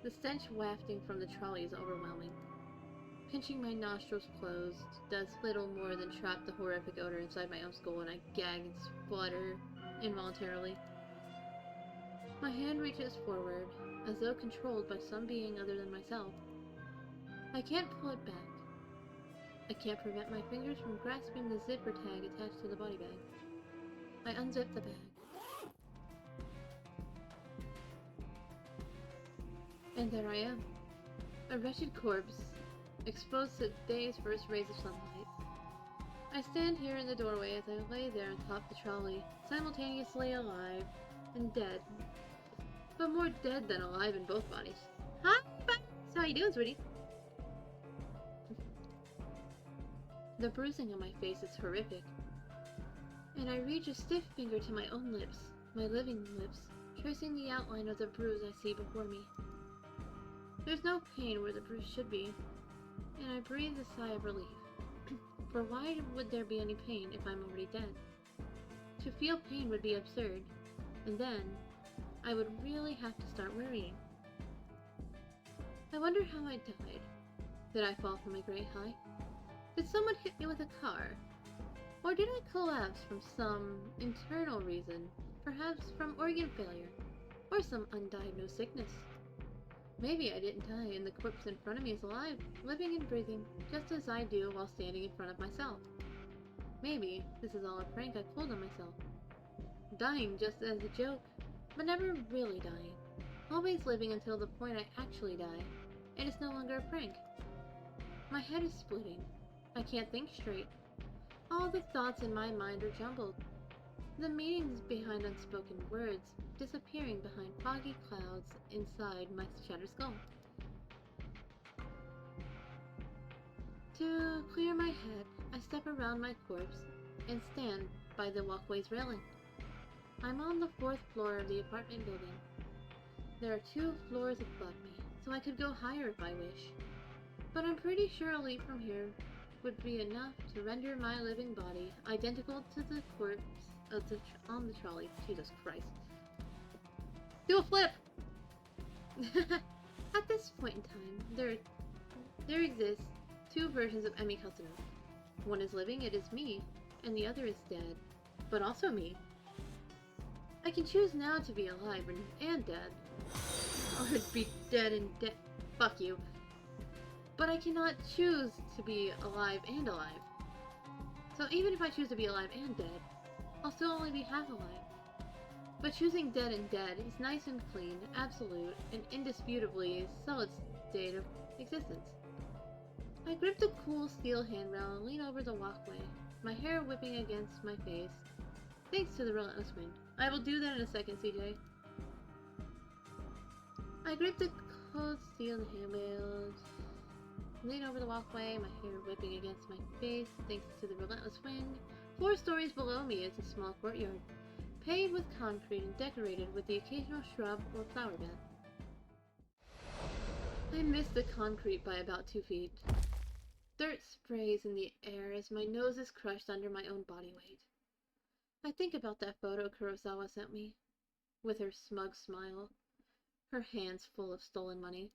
The stench wafting from the trolley is overwhelming. Pinching my nostrils closed does little more than trap the horrific odor inside my own skull, and I gag and splutter involuntarily. My hand reaches forward, as though controlled by some being other than myself. I can't pull it back. I can't prevent my fingers from grasping the zipper tag attached to the body bag. I unzip the bag. And there I am. A wretched corpse, exposed to the day's first rays of sunlight. I stand here in the doorway as I lay there atop the trolley, simultaneously alive and dead. But more dead than alive in both bodies. Hi, bye! How you doing, sweetie? The bruising on my face is horrific, and I reach a stiff finger to my own lips, my living lips, tracing the outline of the bruise I see before me. There's no pain where the bruise should be, and I breathe a sigh of relief. For why would there be any pain if I'm already dead? To feel pain would be absurd, and then I would really have to start worrying. I wonder how I died. Did I fall from a great height? Did someone hit me with a car? Or did I collapse from some internal reason, perhaps from organ failure, or some undiagnosed sickness? Maybe I didn't die and the corpse in front of me is alive, living and breathing, just as I do while standing in front of myself. Maybe this is all a prank I pulled on myself. Dying just as a joke, but never really dying. Always living until the point I actually die, and it's no longer a prank. My head is splitting. I can't think straight. All the thoughts in my mind are jumbled. The meanings behind unspoken words disappearing behind foggy clouds inside my shattered skull. To clear my head, I step around my corpse and stand by the walkway's railing. I'm on the 4th floor of the apartment building. There are 2 floors above me, so I could go higher if I wish. But I'm pretty sure a leap from here would be enough to render my living body identical to the corpse on the trolley. Jesus Christ. Do a flip! At this point in time, there exists 2 versions of Emi Kasuno. One is living, it is me, and the other is dead, but also me. I can choose now to be alive and dead. Or be dead and dead. Fuck you. But I cannot choose to be alive and alive. So even if I choose to be alive and dead, I'll still only be half alive. But choosing dead and dead is nice and clean, absolute, and indisputably a solid state of existence. I grip the cool steel handrail and lean over the walkway, my hair whipping against my face, thanks to the relentless wind. I will do that in a second, CJ. I grip the cold steel handrails, lean over the walkway, my hair whipping against my face thanks to the relentless wind. 4 stories below me is a small courtyard, paved with concrete and decorated with the occasional shrub or flower bed. I miss the concrete by about 2 feet. Dirt sprays in the air as my nose is crushed under my own body weight. I think about that photo Kurosawa sent me, with her smug smile, her hands full of stolen money.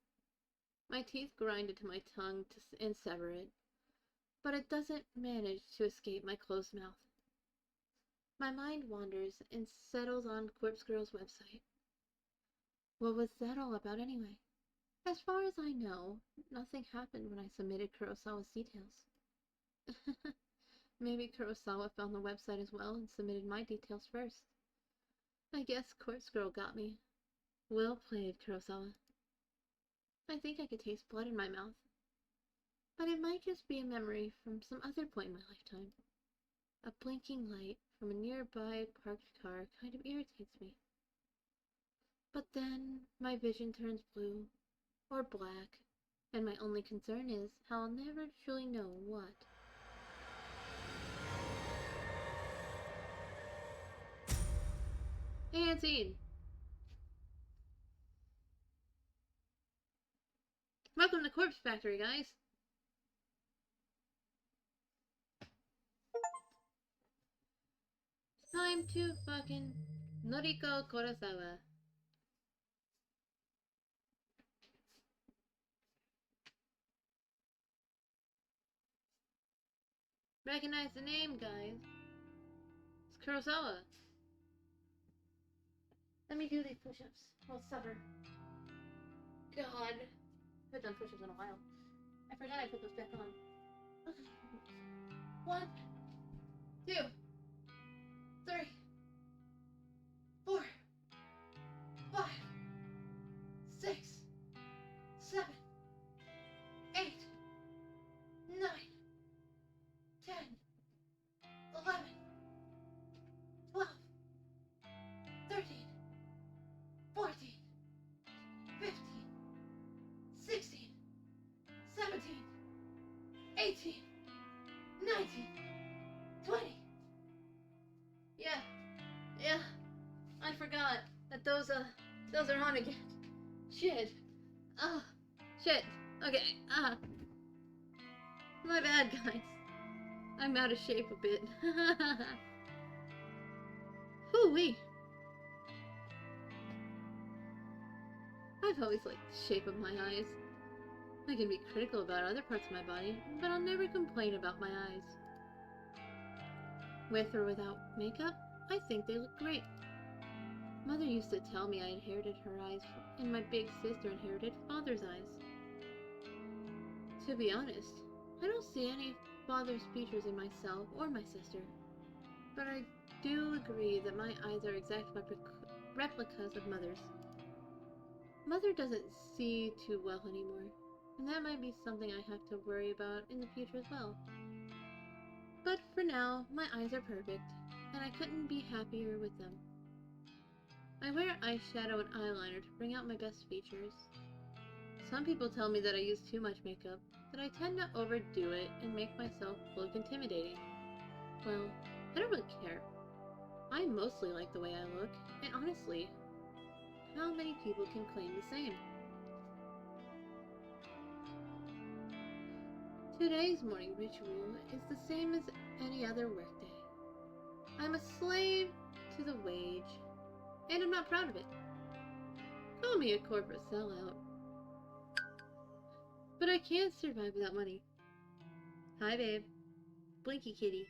My teeth grind into my tongue and sever it, but it doesn't manage to escape my closed mouth. My mind wanders and settles on Corpse Girl's website. What was that all about anyway? As far as I know, nothing happened when I submitted Kurosawa's details. Maybe Kurosawa found the website as well and submitted my details first. I guess Corpse Girl got me. Well played, Kurosawa. I think I could taste blood in my mouth. But it might just be a memory from some other point in my lifetime. A blinking light from a nearby parked car kind of irritates me. But then my vision turns blue or black, and my only concern is how I'll never truly know what. And scene! Welcome to Corpse Factory, guys! It's time to fucking Noriko Kurosawa. Recognize the name, guys. It's Kurosawa. Let me do these push-ups. I'll suffer. God. I haven't done push-ups in a while. I forgot I put those back on. Okay. 1, 2, 3, 4, 5, 6, 7, 8, 9, 10, 11, 12, 13, 14, 15, 16, 17, 18, 19, 20. Yeah, I forgot that those are on again. Shit. Shit. Okay, my bad, guys. I'm out of shape a bit. Hoo-wee. I've always liked the shape of my eyes. I can be critical about other parts of my body, but I'll never complain about my eyes. With or without makeup, I think they look great. Mother used to tell me I inherited her eyes, and my big sister inherited father's eyes. To be honest, I don't see any father's features in myself or my sister, but I do agree that my eyes are exact replicas of mother's. Mother doesn't see too well anymore, and that might be something I have to worry about in the future as well. But for now, my eyes are perfect, and I couldn't be happier with them. I wear eyeshadow and eyeliner to bring out my best features. Some people tell me that I use too much makeup, that I tend to overdo it and make myself look intimidating. Well, I don't really care. I mostly like the way I look, and honestly, how many people can claim the same? Today's morning ritual is the same as any other workday. I'm a slave to the wage, and I'm not proud of it. Call me a corporate sellout. But I can't survive without money. Hi, babe. Blinky kitty.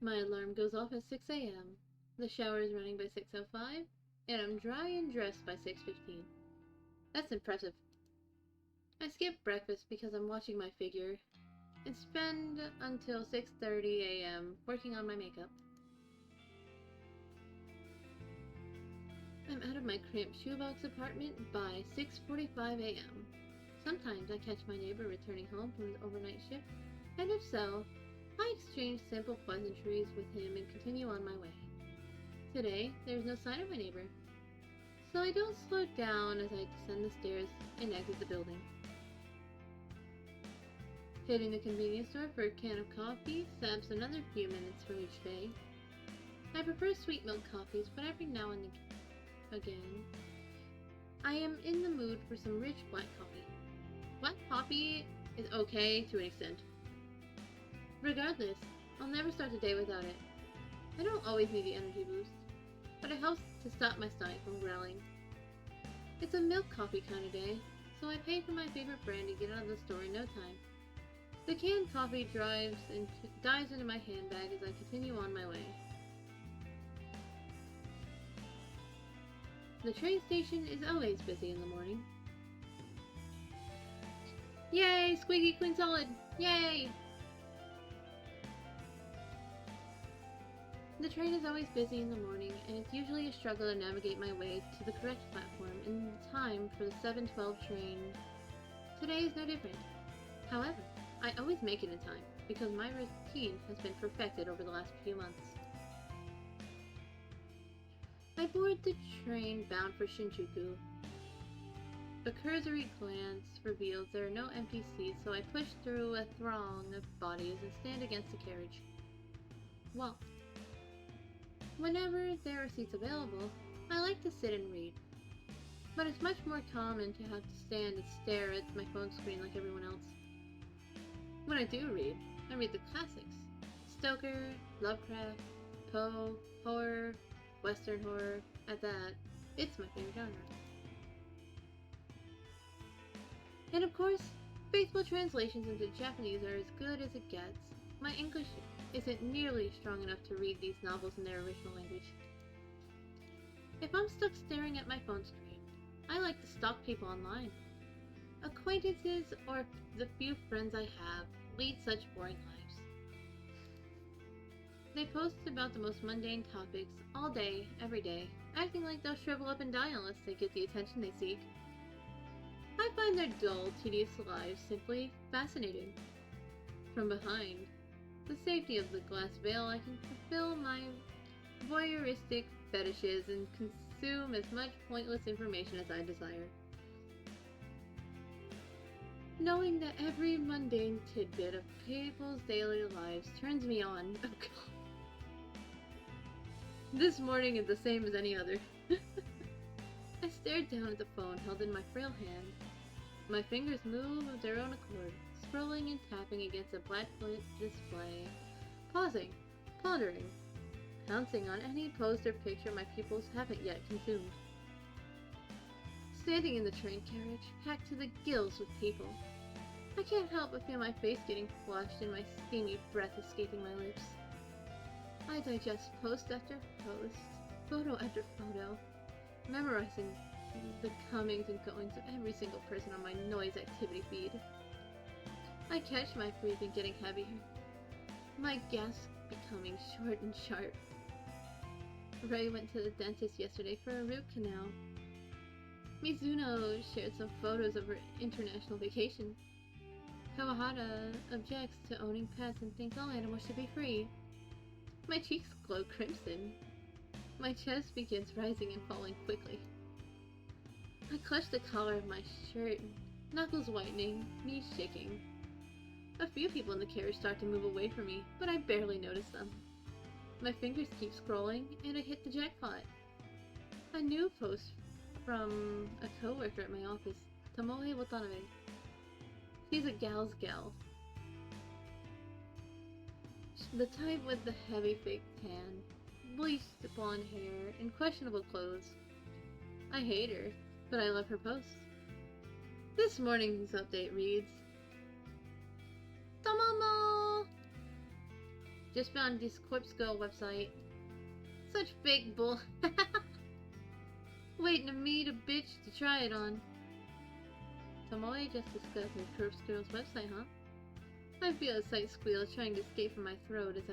My alarm goes off at 6 a.m. The shower is running by 6:05, and I'm dry and dressed by 6:15. That's impressive. I skip breakfast because I'm watching my figure, and spend until 6:30 a.m. working on my makeup. I'm out of my cramped shoebox apartment by 6:45 a.m. Sometimes I catch my neighbor returning home from his overnight shift, and if so, I exchange simple pleasantries with him and continue on my way. Today, there's no sign of my neighbor, so I don't slow down as I descend the stairs and exit the building. Hitting the convenience store for a can of coffee saps another few minutes from each day. I prefer sweet milk coffees, but every now and again, I am in the mood for some rich black coffee. Black coffee is okay to an extent. Regardless, I'll never start the day without it. I don't always need the energy boost, but it helps to stop my stomach from growling. It's a milk coffee kind of day, so I pay for my favorite brand and get out of the store in no time. The canned coffee dives into my handbag as I continue on my way. The train station is always busy in the morning. Yay! Squeaky Clean Solid! Yay! The train is always busy in the morning, and it's usually a struggle to navigate my way to the correct platform in time for the 7:12 train. Today is no different. However, I always make it in time, because my routine has been perfected over the last few months. I board the train bound for Shinjuku. A cursory glance reveals there are no empty seats, so I push through a throng of bodies and stand against the carriage. Well, whenever there are seats available, I like to sit and read. But it's much more common to have to stand and stare at my phone screen like everyone else. When I do read, I read the classics. Stoker, Lovecraft, Poe, horror, Western horror. At that, it's my favorite genre. And of course, faithful translations into Japanese are as good as it gets. My English isn't nearly strong enough to read these novels in their original language. If I'm stuck staring at my phone screen, I like to stalk people online. Acquaintances or the few friends I have lead such boring lives. They post about the most mundane topics all day, every day, acting like they'll shrivel up and die unless they get the attention they seek. I find their dull, tedious lives simply fascinating. From behind the safety of the glass veil, I can fulfill my voyeuristic fetishes and consume as much pointless information as I desire. Knowing that every mundane tidbit of people's daily lives turns me on. Oh god. This morning is the same as any other. I stared down at the phone held in my frail hand. My fingers move of their own accord, scrolling and tapping against a black-lit display, pausing, pondering, pouncing on any post or picture my pupils haven't yet consumed. Standing in the train carriage, packed to the gills with people, I can't help but feel my face getting flushed and my steamy breath escaping my lips. I digest post after post, photo after photo, memorizing the comings and goings of every single person on my noise activity feed. I catch my breathing getting heavier, my gasp becoming short and sharp. Ray went to the dentist yesterday for a root canal. Mizuno shared some photos of her international vacation. Kawahara objects to owning pets and thinks all animals should be free. My cheeks glow crimson. My chest begins rising and falling quickly. I clutch the collar of my shirt, knuckles whitening, knees shaking. A few people in the carriage start to move away from me, but I barely notice them. My fingers keep scrolling, and I hit the jackpot. A new post from a coworker at my office, Tomoe Watanabe. She's a gal's gal. The type with the heavy fake tan, bleached blonde hair, and questionable clothes. I hate her, but I love her posts. This morning's update reads, Tomomo! Just found this Corpse Girl website. Such fake bull. Waiting to meet a bitch to try it on. Tomoe just discovered Corpse Girl's website, huh? I feel a slight squeal trying to escape from my throat as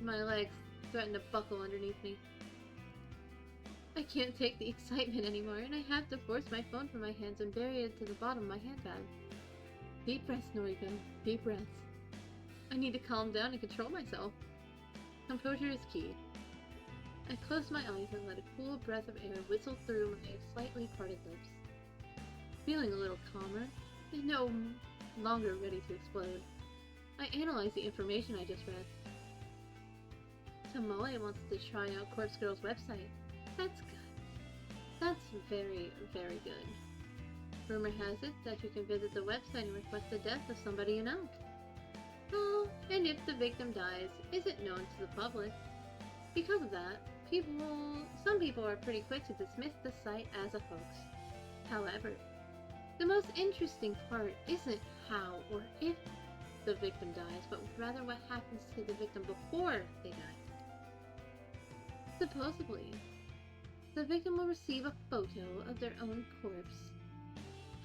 my legs threaten to buckle underneath me. I can't take the excitement anymore, and I have to force my phone from my hands and bury it to the bottom of my handbag. Deep breaths, Noriko. Deep breaths. I need to calm down and control myself. Composure is key. I closed my eyes and let a cool breath of air whistle through my slightly parted lips. Feeling a little calmer, and no longer ready to explode, I analyzed the information I just read. Tomoe wants to try out Corpse Girl's website. That's good. That's very, very good. Rumor has it that you can visit the website and request the death of somebody you know. Oh, and if the victim dies, isn't known to the public. Because of that, some people are pretty quick to dismiss the site as a hoax. However, the most interesting part isn't how or if the victim dies, but rather what happens to the victim before they die. Supposedly, the victim will receive a photo of their own corpse.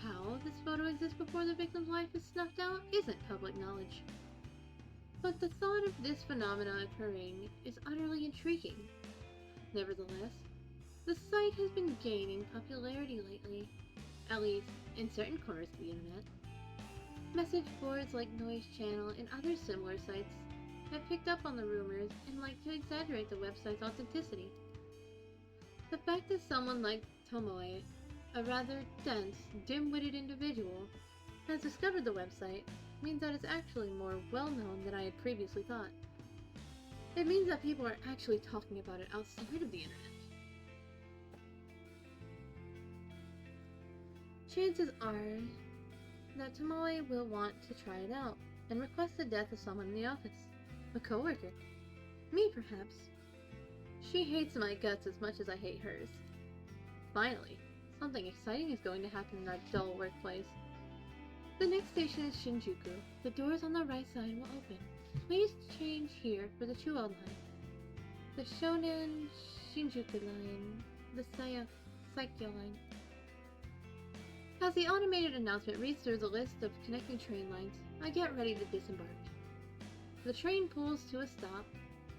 How this photo exists before the victim's life is snuffed out isn't public knowledge. But the thought of this phenomenon occurring is utterly intriguing. Nevertheless, the site has been gaining popularity lately, at least in certain corners of the internet. Message boards like Noise Channel and other similar sites have picked up on the rumors and like to exaggerate the website's authenticity. The fact that someone like Tomoe, a rather dense, dim-witted individual, has discovered the website means that it's actually more well-known than I had previously thought. It means that people are actually talking about it outside of the internet. Chances are that Tomoe will want to try it out and request the death of someone in the office. A coworker. Me, perhaps. She hates my guts as much as I hate hers. Finally, something exciting is going to happen in our dull workplace. The next station is Shinjuku. The doors on the right side will open. Please change here for the Chuo line, the Shonen Shinjuku line, the Saikyo line. As the automated announcement reads through the list of connecting train lines, I get ready to disembark. The train pulls to a stop,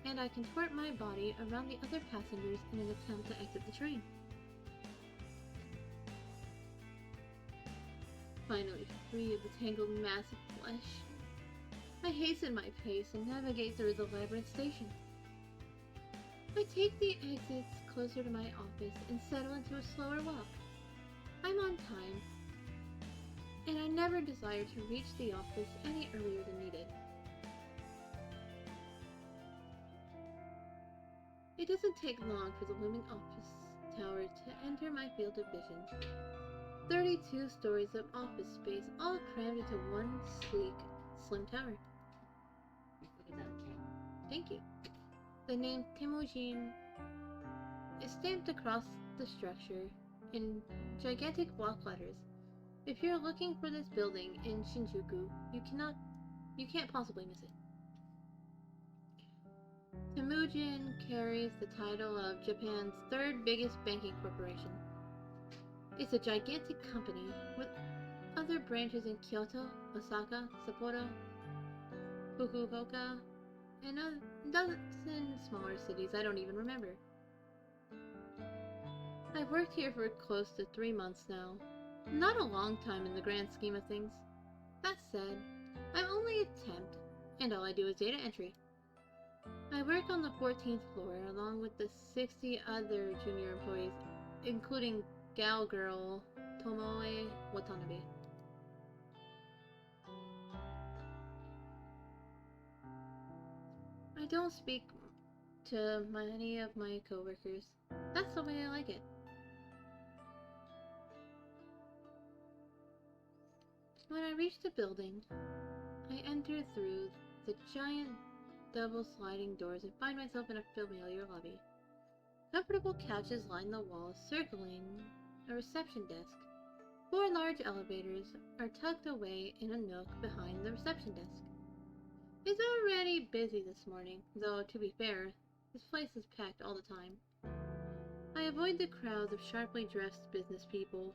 and I contort my body around the other passengers in an attempt to exit the train. Finally free of the tangled mass of flesh, I hasten my pace and navigate through the labyrinth station. I take the exits closer to my office and settle into a slower walk. I'm on time, and I never desire to reach the office any earlier than needed. It doesn't take long for the looming office tower to enter my field of vision. 32 stories of office space, all crammed into one sleek, slim tower. Thank you. The name Temujin is stamped across the structure in gigantic block letters. If you're looking for this building in Shinjuku, you can't possibly miss it. Temujin carries the title of Japan's third biggest banking corporation. It's a gigantic company with other branches in Kyoto, Osaka, Sapporo, Fukuoka, and a dozen smaller cities I don't even remember. I've worked here for close to 3 months now. Not a long time in the grand scheme of things. That said, I'm only a temp, and all I do is data entry. I work on the 14th floor along with the 60 other junior employees, including gal girl Tomoe Watanabe. I don't speak to many of my coworkers. That's the way I like it. When I reach the building, I enter through the giant double sliding doors and find myself in a familiar lobby. Comfortable couches line the walls, circling a reception desk. 4 large elevators are tucked away in a nook behind the reception desk. It's already busy this morning, though to be fair, this place is packed all the time. I avoid the crowds of sharply dressed business people,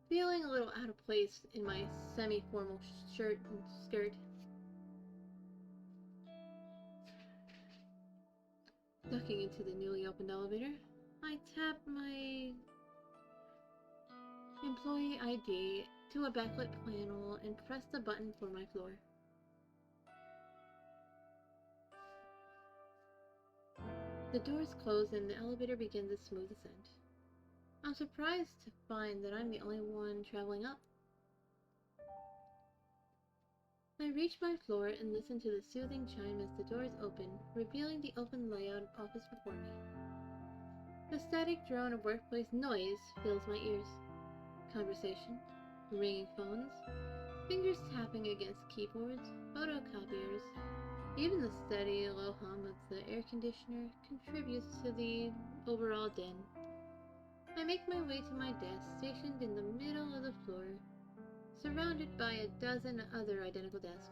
feeling a little out of place in my semi-formal shirt and skirt. Ducking into the newly opened elevator, I tap my employee ID to a backlit panel and press the button for my floor. The doors close and the elevator begins its smooth ascent. I'm surprised to find that I'm the only one traveling up. I reach my floor and listen to the soothing chime as the doors open, revealing the open layout office before me. The static drone of workplace noise fills my ears. Conversation, ringing phones, fingers tapping against keyboards, photocopiers. Even the steady low hum of the air conditioner contributes to the overall din. I make my way to my desk, stationed in the middle of the floor, surrounded by a dozen other identical desks.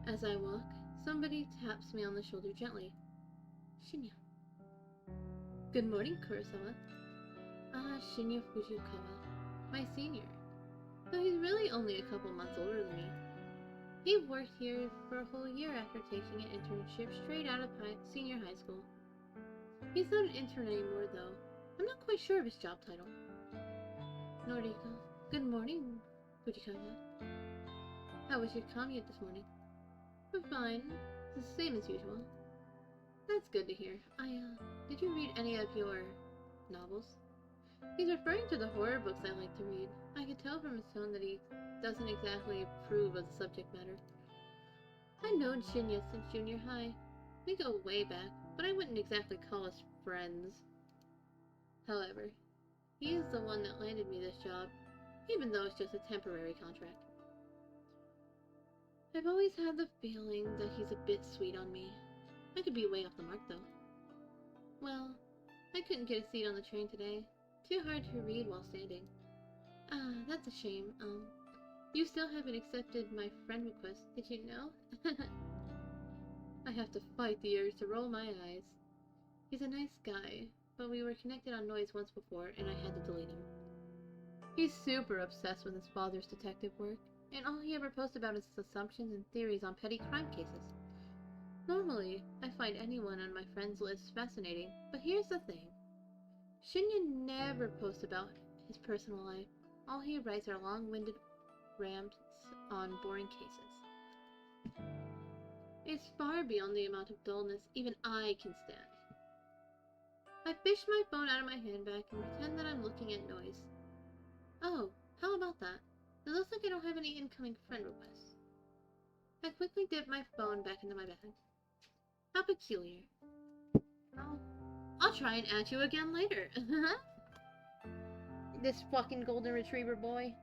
As I walk, somebody taps me on the shoulder gently. Shinya. Good morning, Kurosawa. Shinya Fujikawa, my senior, though he's really only a couple months older than me. He worked here for a whole year after taking an internship straight out of senior high school. He's not an intern anymore, though. I'm not quite sure of his job title. Noriko. Good morning, Fujikawa. How was your commute this morning? Fine. It's the same as usual. That's good to hear. Did you read any of your novels? He's referring to the horror books I like to read. I could tell from his tone that he doesn't exactly approve of the subject matter. I've known Shinya since junior high. We go way back, but I wouldn't exactly call us friends. However, he is the one that landed me this job, even though it's just a temporary contract. I've always had the feeling that he's a bit sweet on me. I could be way off the mark, though. Well, I couldn't get a seat on the train today. Too hard to read while standing. That's a shame. You still haven't accepted my friend request, did you know? I have to fight the urge to roll my eyes. He's a nice guy, but we were connected on Noise once before, and I had to delete him. He's super obsessed with his father's detective work, and all he ever posts about is his assumptions and theories on petty crime cases. Normally, I find anyone on my friends list fascinating, but here's the thing. Shinya never posts about his personal life. All he writes are long-winded rants on boring cases. It's far beyond the amount of dullness even I can stand. I fish my phone out of my handbag and pretend that I'm looking at Noise. Oh, how about that? It looks like I don't have any incoming friend requests. I quickly dip my phone back into my bag. How peculiar. I'll try and add you again later. This fucking golden retriever boy.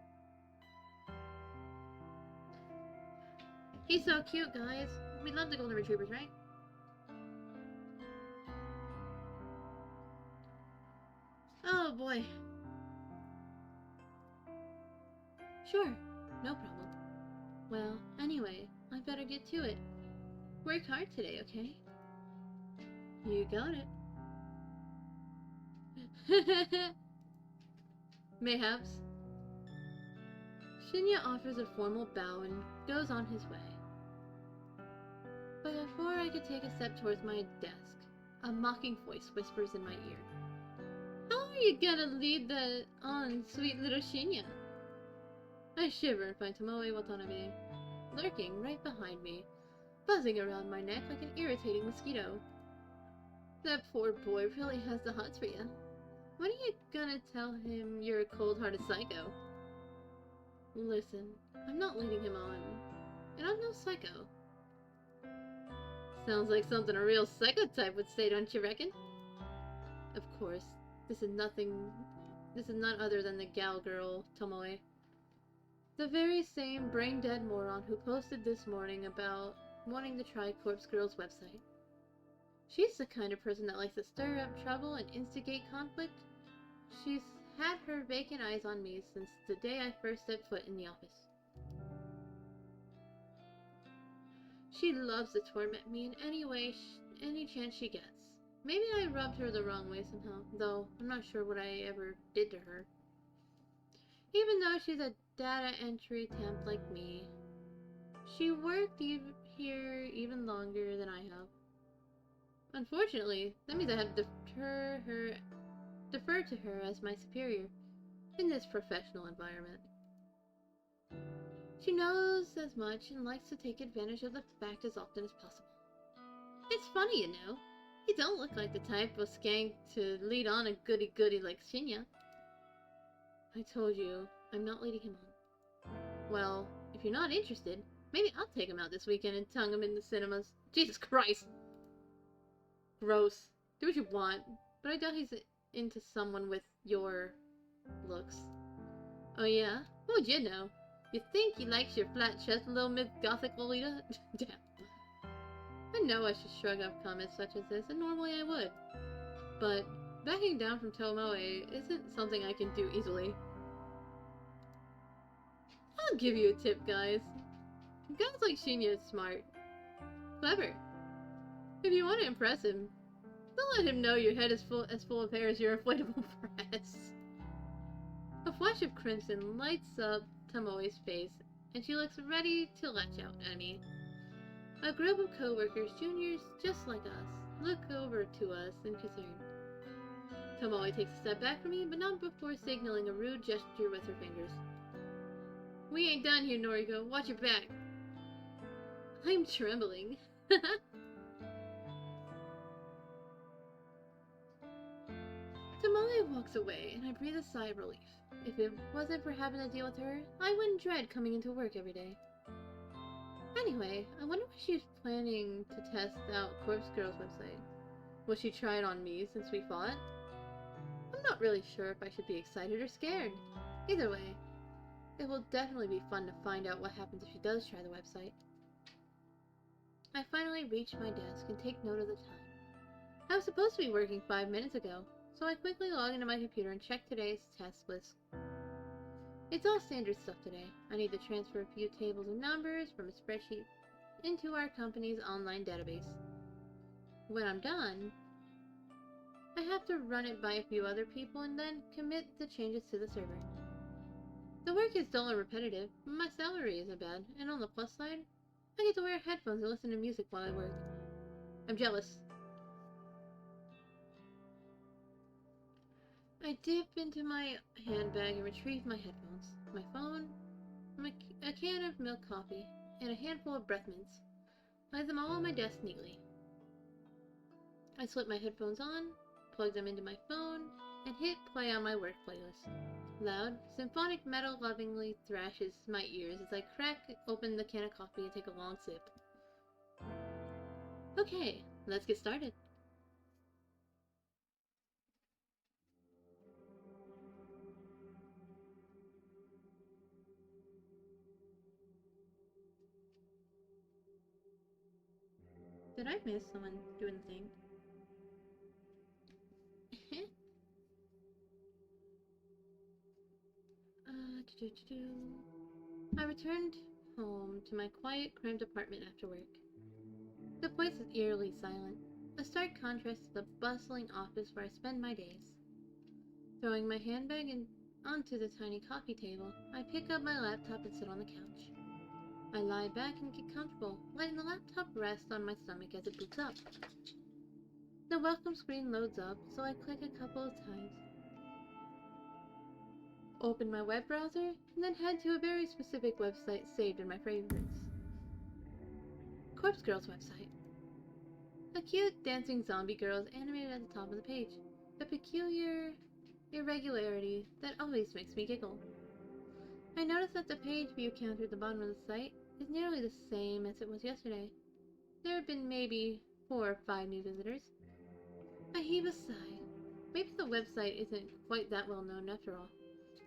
He's so cute, guys. We love the golden retrievers, right? Oh boy. Sure, no problem. Well, anyway, I better get to it. Work hard today, okay? You got it. Mayhaps. Shinya offers a formal bow and goes on his way. But before I could take a step towards my desk, a mocking voice whispers in my ear. How are you gonna lead on, sweet little Shinya? I shiver and find Tomoe Watanabe lurking right behind me, buzzing around my neck like an irritating mosquito. That poor boy really has the hots for you. When are you gonna tell him you're a cold-hearted psycho? Listen, I'm not leading him on, and I'm no psycho. Sounds like something a real psychotype would say, don't you reckon? Of course, this is none other than the gal girl, Tomoe. The very same brain-dead moron who posted this morning about wanting to try Corpse Girl's website. She's the kind of person that likes to stir up trouble and instigate conflict. She's had her vacant eyes on me since the day I first stepped foot in the office. She loves to torment me in any way, any chance she gets. Maybe I rubbed her the wrong way somehow, though I'm not sure what I ever did to her. Even though she's a data entry temp like me, she worked here even longer than I have. Unfortunately, that means I have to defer to her as my superior in this professional environment. She knows as much and likes to take advantage of the fact as often as possible. It's funny, you know. You don't look like the type of skank to lead on a goody-goody like Shinya. I told you, I'm not leading him on. Well, if you're not interested, maybe I'll take him out this weekend and tongue him in the cinemas. Jesus Christ! Gross. Do what you want, but I doubt he's into someone with your looks. Oh yeah? What would you know? You think he likes your flat-chested little Miss Gothic Lolita? Damn. I know I should shrug off comments such as this, and normally I would. But backing down from Tomoe isn't something I can do easily. I'll give you a tip, guys. Guys like Shinya is smart. Clever. If you want to impress him, don't let him know your head is full of hair as your inflatable breasts. A flash of crimson lights up Tomoe's face, and she looks ready to lash out at me. A group of co-workers, juniors just like us, look over to us in concern. Tomoe takes a step back from me, but not before signaling a rude gesture with her fingers. We ain't done here, Noriko. Watch your back. I'm trembling. Tomoe walks away, and I breathe a sigh of relief. If it wasn't for having to deal with her, I wouldn't dread coming into work every day. Anyway, I wonder what she's planning to test out Corpse Girl's website. Will she try it on me since we fought? I'm not really sure if I should be excited or scared. Either way, it will definitely be fun to find out what happens if she does try the website. I finally reach my desk and take note of the time. I was supposed to be working 5 minutes ago, so I quickly log into my computer and check today's test list. It's all standard stuff today. I need to transfer a few tables and numbers from a spreadsheet into our company's online database. When I'm done, I have to run it by a few other people and then commit the changes to the server. The work is dull and repetitive, but my salary isn't bad, and on the plus side, I get to wear headphones and listen to music while I work. I'm jealous. I dip into my handbag and retrieve my headphones, my phone, a can of milk coffee, and a handful of breath mints. I lay them all on my desk neatly. I slip my headphones on, plug them into my phone, and hit play on my work playlist. Loud, symphonic metal lovingly thrashes my ears as I crack open the can of coffee and take a long sip. Okay, let's get started. Did I miss someone doing the thing? I returned home to my quiet, cramped apartment after work. The place is eerily silent, a stark contrast to the bustling office where I spend my days. Throwing my handbag onto the tiny coffee table, I pick up my laptop and sit on the couch. I lie back and get comfortable, letting the laptop rest on my stomach as it boots up. The welcome screen loads up, so I click a couple of times. Open my web browser, and then head to a very specific website saved in my favorites. Corpse Girl's website. A cute dancing zombie girl is animated at the top of the page, a peculiar irregularity that always makes me giggle. I notice that the page view counter at the bottom of the site is nearly the same as it was yesterday. There have been maybe 4 or 5 new visitors. I heave a sigh. Maybe the website isn't quite that well known after all.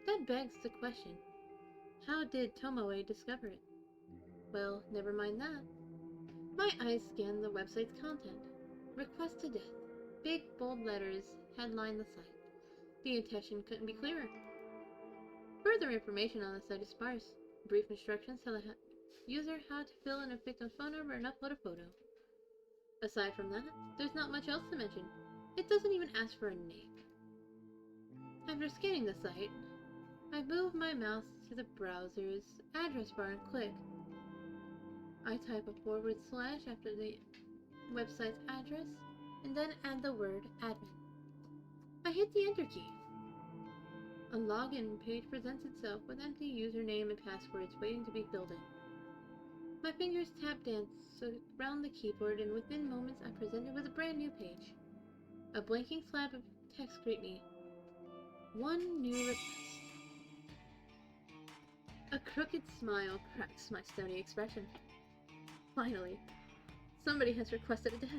That begs the question, how did Tomoe discover it? Well, never mind that. My eyes scan the website's content. Request to death. Big, bold letters headline the site. The intention couldn't be clearer. Further information on the site is sparse. Brief instructions tell the user how to fill in a victim's phone number and upload a photo. Aside from that, there's not much else to mention. It doesn't even ask for a name. After scanning the site, I move my mouse to the browser's address bar and click. I type a / after the website's address, and then add the word admin. I hit the enter key. A login page presents itself with empty username and passwords waiting to be filled in. My fingers tap dance around the keyboard, and within moments I'm presented with a brand new page. A blinking slab of text greet me. One new request. A crooked smile cracks my stony expression. Finally, somebody has requested a death.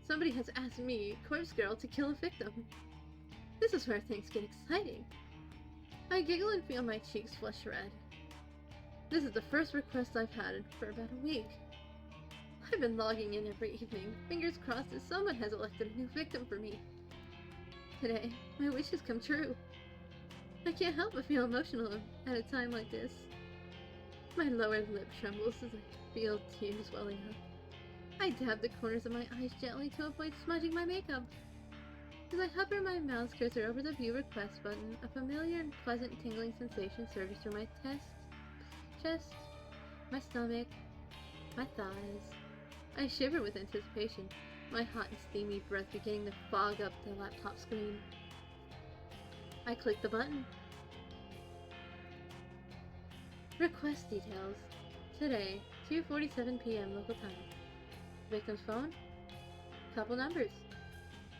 Somebody has asked me, Corpse Girl, to kill a victim. This is where things get exciting. I giggle and feel my cheeks flush red. This is the first request I've had for about a week. I've been logging in every evening, fingers crossed that someone has elected a new victim for me. Today, my wishes come true. I can't help but feel emotional at a time like this. My lower lip trembles as I feel tears welling up. I dab the corners of my eyes gently to avoid smudging my makeup. As I hover my mouse cursor over the view request button, a familiar and pleasant tingling sensation surges through my chest, my stomach, my thighs. I shiver with anticipation, my hot and steamy breath beginning to fog up the laptop screen. I click the button. Request details. Today, 2:47 p.m. local time. Victim's phone. Couple numbers.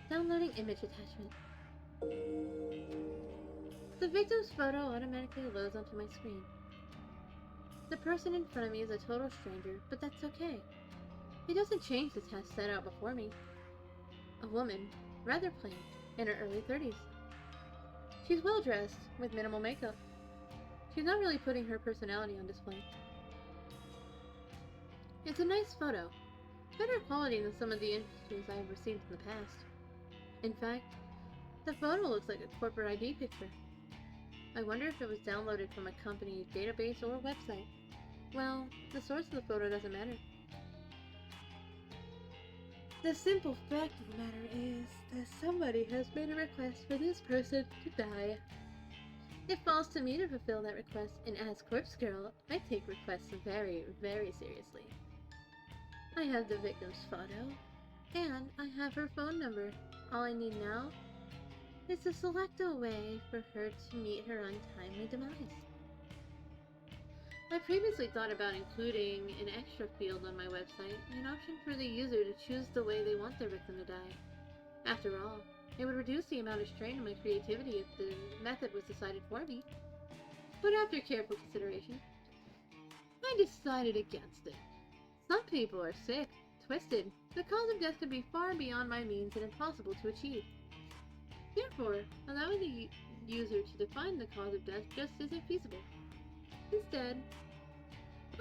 Downloading image attachment. The victim's photo automatically loads onto my screen. The person in front of me is a total stranger, but that's okay. It doesn't change the task set out before me. A woman, rather plain, in her early 30s. She's well dressed, with minimal makeup. She's not really putting her personality on display. It's a nice photo. Better quality than some of the images I have received in the past. In fact, the photo looks like a corporate ID picture. I wonder if it was downloaded from a company database or website. Well, the source of the photo doesn't matter. The simple fact of the matter is that somebody has made a request for this person to die. It falls to me to fulfill that request, and as Corpse Girl, I take requests very, very seriously. I have the victim's photo, and I have her phone number. All I need now is to select a way for her to meet her untimely demise. I previously thought about including an extra field on my website, an option for the user to choose the way they want their victim to die. After all, it would reduce the amount of strain on my creativity if the method was decided for me. But after careful consideration, I decided against it. Some people are sick, twisted. The cause of death could be far beyond my means and impossible to achieve. Therefore, allowing the user to define the cause of death just isn't feasible. Instead,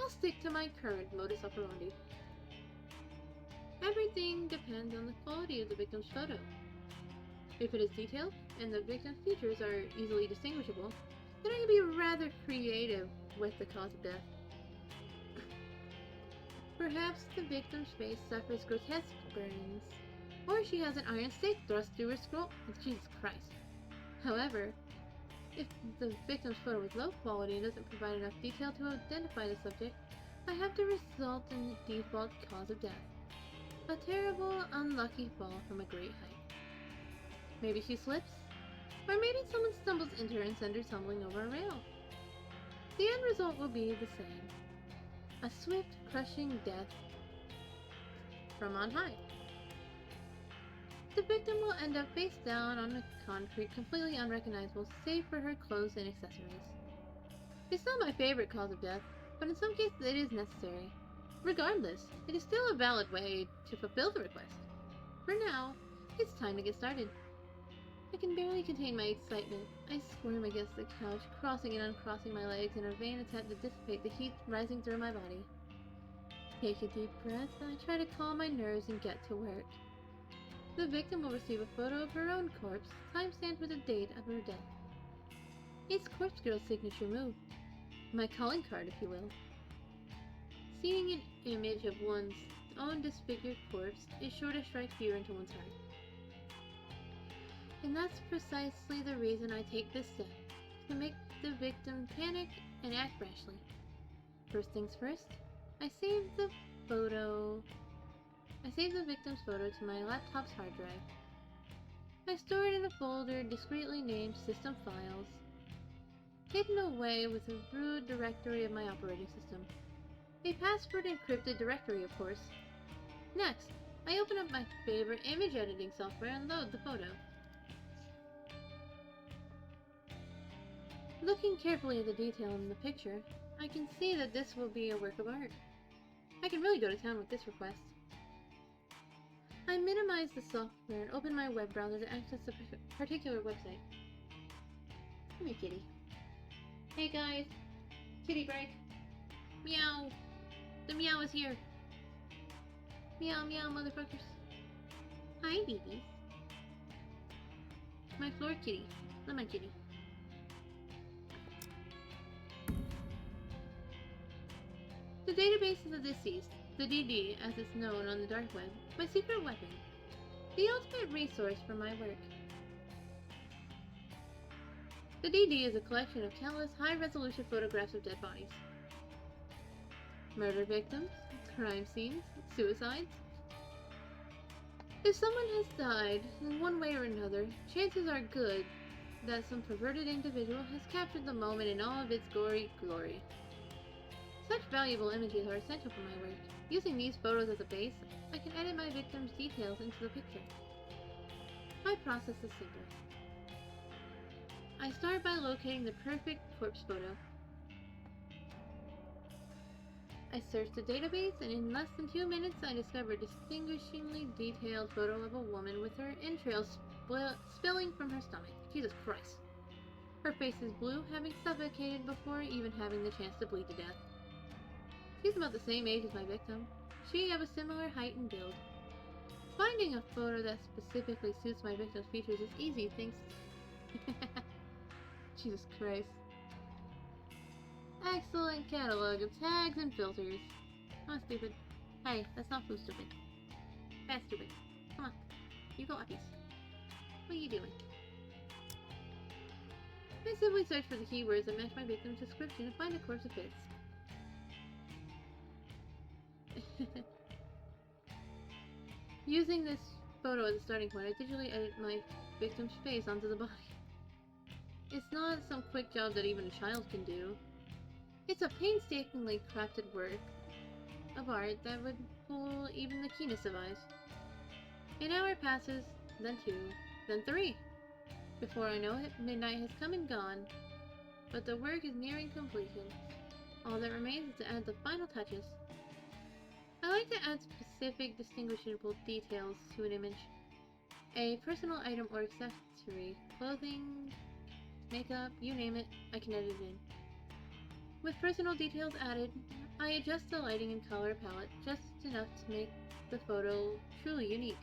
I'll stick to my current modus operandi. Everything depends on the quality of the victim's photo. If it is detailed and the victim's features are easily distinguishable, then I can be rather creative with the cause of death. Perhaps the victim's face suffers grotesque burns, or she has an iron stake thrust through her skull. Jesus Christ. However, if the victim's photo is low quality and doesn't provide enough detail to identify the subject, I have to result in the default cause of death. A terrible, unlucky fall from a great height. Maybe she slips, or maybe someone stumbles into her and sends her tumbling over a rail. The end result will be the same. A swift, crushing death from on high. The victim will end up face down on the concrete, completely unrecognizable save for her clothes and accessories. It's not my favorite cause of death, but in some cases it is necessary. Regardless, it is still a valid way to fulfill the request. For now, it's time to get started. I can barely contain my excitement. I squirm against the couch, crossing and uncrossing my legs in a vain attempt to dissipate the heat rising through my body. Take a deep breath, and I try to calm my nerves and get to work. The victim will receive a photo of her own corpse, timestamped with the date of her death. It's Corpse Girl's signature move. My calling card, if you will. Seeing an image of one's own disfigured corpse is sure to strike fear into one's heart. And that's precisely the reason I take this step, to make the victim panic and act rashly. First things first, I save the victim's photo to my laptop's hard drive. I store it in a folder discreetly named System Files, hidden away with a rude directory of my operating system. A password-encrypted directory, of course. Next, I open up my favorite image editing software and load the photo. Looking carefully at the detail in the picture, I can see that this will be a work of art. I can really go to town with this request. I minimize the software and open my web browser to access the particular website. Come here, kitty. Hey guys, kitty break. Meow. The meow is here. Meow meow, motherfuckers. Hi, babies. My floor kitty. Lemon kitty. The database of the deceased, the DD as it's known on the dark web, my secret weapon. The ultimate resource for my work. The DD is a collection of countless high-resolution photographs of dead bodies. Murder victims, crime scenes, suicides. If someone has died in one way or another, chances are good that some perverted individual has captured the moment in all of its gory glory. Such valuable images are essential for my work. Using these photos as a base, I can edit my victims' details into the picture. My process is simple. I start by locating the perfect corpse photo. I search the database, and in less than 2 minutes I discover a distinguishingly detailed photo of a woman with her entrails spilling from her stomach. Jesus Christ. Her face is blue, having suffocated before even having the chance to bleed to death. She's about the same age as my victim. She of a similar height and build. Finding a photo that specifically suits my victim's features is easy thanks Jesus Christ. Excellent catalog of tags and filters. Oh, stupid. Hey, that's not so stupid. That's stupid. Come on. You go uppies. What are you doing? I simply search for the keywords that match my victim's description and find a corpse that fits. Using this photo as a starting point, I digitally edit my victim's face onto the body. It's not some quick job that even a child can do. It's a painstakingly crafted work of art that would fool even the keenest of eyes. An hour passes, then 2, then 3. Before I know it, midnight has come and gone, but the work is nearing completion. All that remains is to add the final touches. I like to add specific distinguishable details to an image. A personal item or accessory, clothing, makeup, you name it, I can edit it in. With personal details added, I adjust the lighting and color palette just enough to make the photo truly unique.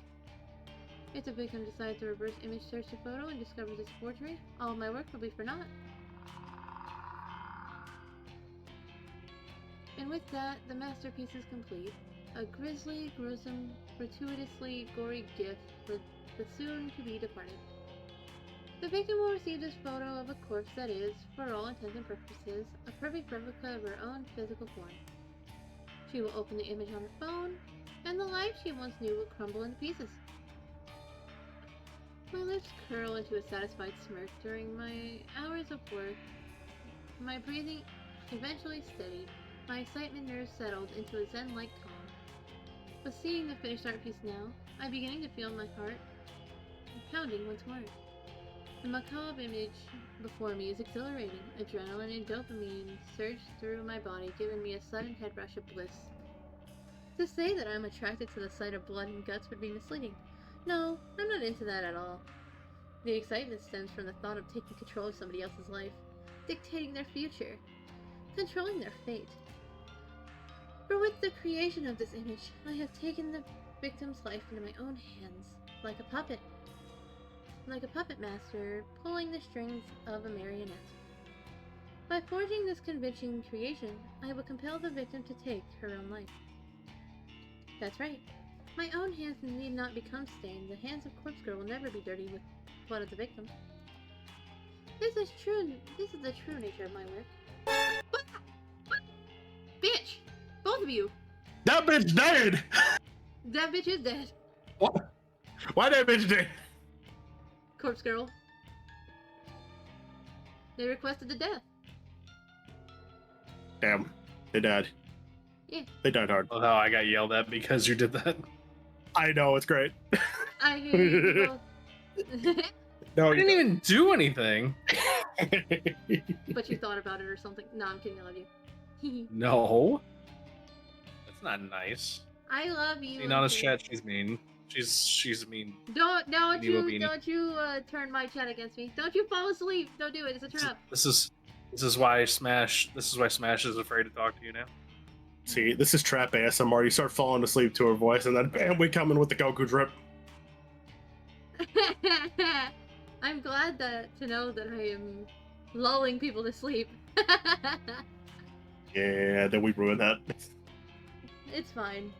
If the victim decides to reverse image search the photo and discovers it's forgery, all of my work will be for naught. And with that, the masterpiece is complete. A grisly, gruesome, gratuitously gory gift for the soon-to-be departed. The victim will receive this photo of a corpse that is, for all intents and purposes, a perfect replica of her own physical form. She will open the image on her phone, and the life she once knew will crumble into pieces. My lips curl into a satisfied smirk during my hours of work. My breathing eventually steadied, my excitement nerves settled into a zen-like calm. But seeing the finished art piece now, I'm beginning to feel my heart pounding once more. The macabre image before me is exhilarating. Adrenaline and dopamine surge through my body, giving me a sudden head rush of bliss. To say that I'm attracted to the sight of blood and guts would be misleading. No, I'm not into that at all. The excitement stems from the thought of taking control of somebody else's life, dictating their future, controlling their fate. For with the creation of this image, I have taken the victim's life into my own hands, like a puppet. Like a puppet master pulling the strings of a marionette. By forging this convincing creation, I will compel the victim to take her own life. That's right. My own hands need not become stained. The hands of Corpse Girl will never be dirty with blood of the victim. This is the true nature of my work. What? Bitch! Both of you! That bitch dead! That bitch is dead. What? Why that bitch dead? Corpse Girl. They requested the death. Damn, they died. Yeah. They died hard. Oh, I got yelled at because you did that. I know, it's great. I hate you both. No, I didn't even do anything. But you thought about it or something. No, I'm kidding. I love you. No. That's not nice. I love you. See, not as chat, she's mean. She's mean. Don't Beanie you turn my chat against me. Don't you fall asleep. Don't do it. It's a trap. This is why Smash is afraid to talk to you now. See, this is trap ASMR. You start falling asleep to her voice, and then bam, we come in with the Goku drip. I'm glad to know that I am lulling people to sleep. Yeah, then we ruined that. It's fine.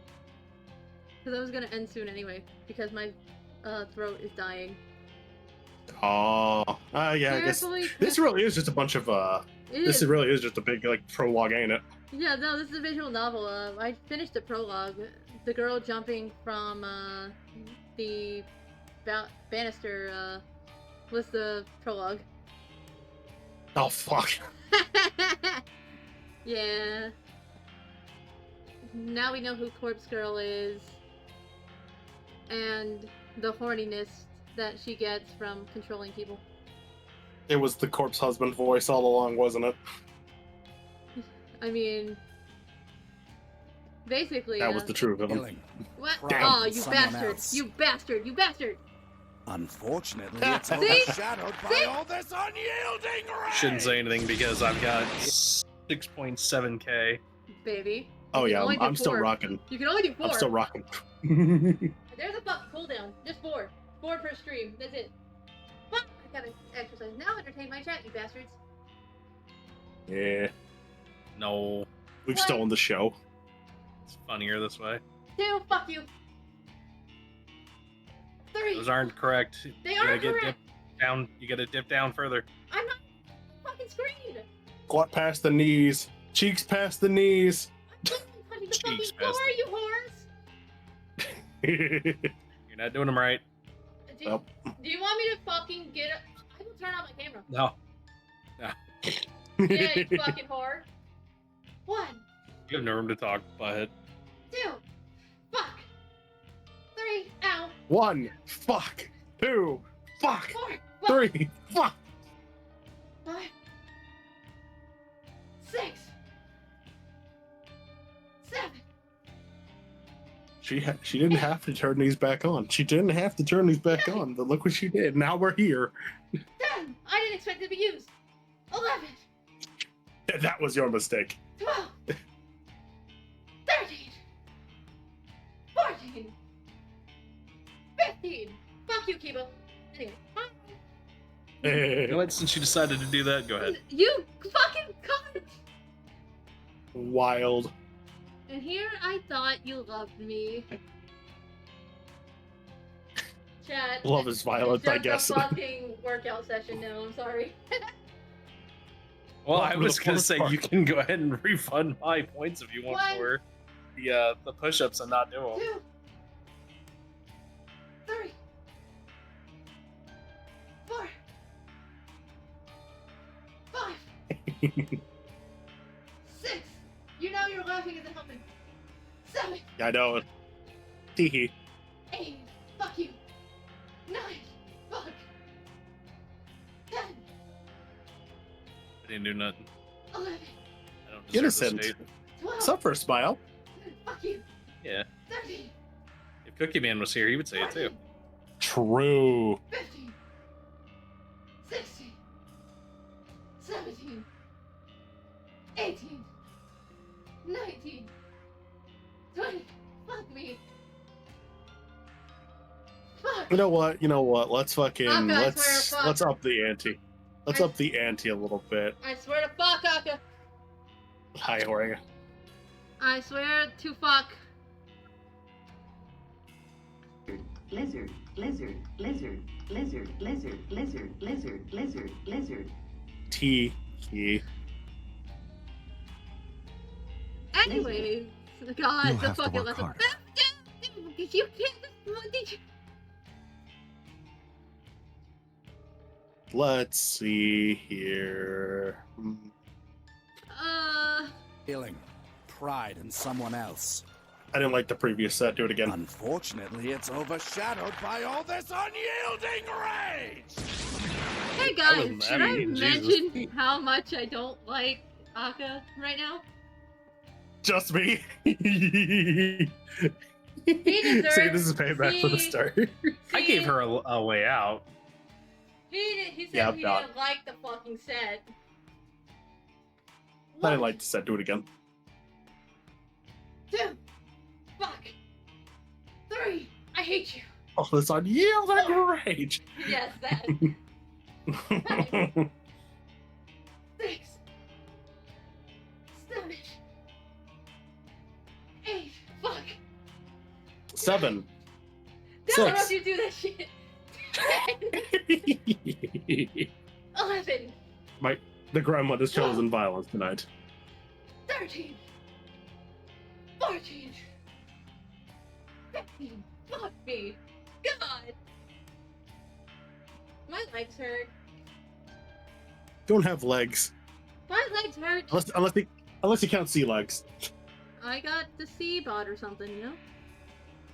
Because I was gonna end soon anyway, because my throat is dying. Oh, yeah, I guess this really is just a bunch of really is just a big like prologue, ain't it? Yeah, no, this is a visual novel. I finished the prologue. The girl jumping from the banister was the prologue. Oh fuck. Yeah. Now we know who Corpse Girl is, and the horniness that she gets from controlling people. It was the corpse husband voice all along, wasn't it? I mean, basically. That was the truth of him. What? Damn. Oh, you bastard! You bastard! You bastard! Unfortunately, it's See? overshadowed by all this unyielding rain. Shouldn't say anything because I've got 6.7k. Baby. Oh You yeah, can only do I'm still 4. rocking. You can only do 4. I'm still rocking. There's a fucking cooldown. Just 4. 4 per stream. That's it. Fuck! I gotta exercise. Now entertain my chat, you bastards. Yeah, No, we've What? stolen the show. it's funnier this way. 2, fuck you. 3. Those aren't correct. They You gotta aren't get correct. dipped down. You gotta dip down further. I'm not fucking screen. Squat past the knees, cheeks past the knees. I'm touching the fucking Cheeks floor, past you whores. You're not doing them right. Do, Well. do you want me to fucking get up? I will turn on my camera. No. Yeah, you fucking whore. 1, You have no room to talk, butthead. 2, fuck. 3, ow. 1, fuck. 2, fuck. 4, fuck. 3, fuck. 5, 6, 7. She didn't have to turn these back on. She didn't have to turn these back on, but look what she did. Now we're here. 10. I didn't expect it to be used. 11, That was your mistake. 12, 13, 14, 15. Fuck you, Kiba. Anyway, You know what? Since you decided to do that, go ahead. you fucking cunt. Wild. And here I thought you loved me. Chat. Love is violent, I guess. It's just a fucking workout session now. I'm sorry. Well, I Welcome to was the gonna fourth say part. you can go ahead and refund my points if you want One. for the push-ups and not do them. 2, 3, 4, 5, 6. You know you're laughing isn't helping. 7, I know. Teehee. 8. Fuck you. 9. Fuck. 10. I didn't do nothing. 11. I don't deserve Innocent. this fate. 12. Suffer, smile. Fuck you. Yeah. 13. If Cookie Man was here, he would say it too. True. 15. 16. 17. 18. 19. 20. Fuck me. Fuck. You know what? Let's fucking Okay, I swear to fuck. let's up the ante. Let's up the ante a little bit. I swear to fuck, Aka. Hi, Horia. I swear to fuck. Lizard, lizard, lizard, lizard, lizard, lizard, lizard, lizard, lizard. Teehee. Anyway, God, You'll the have to fucking work lesson. harder. You can't. What did you? Let's see here. Healing. pride in someone else. I didn't like the previous set. Do it again. Unfortunately, it's overshadowed by all this unyielding rage! Hey guys, should I mention how much I don't like Akka right now? Just me. He deserves. See, this is payback for the start. I gave her a way out. He said Yeah, he not. didn't like the fucking set. I didn't like the set. Do it again. 2. Fuck. 3. I hate you. Oh, this unyielding rage. Yes, that. 6. 7. 8. Fuck. 7. Don't 6. you do that shit. 10. 11. The grandmother's chosen violence tonight. 13. 14. 15. Fuck me. God. My legs hurt. Don't have legs. My legs hurt. Unless you count sea legs. I got the sea bod or something, you know?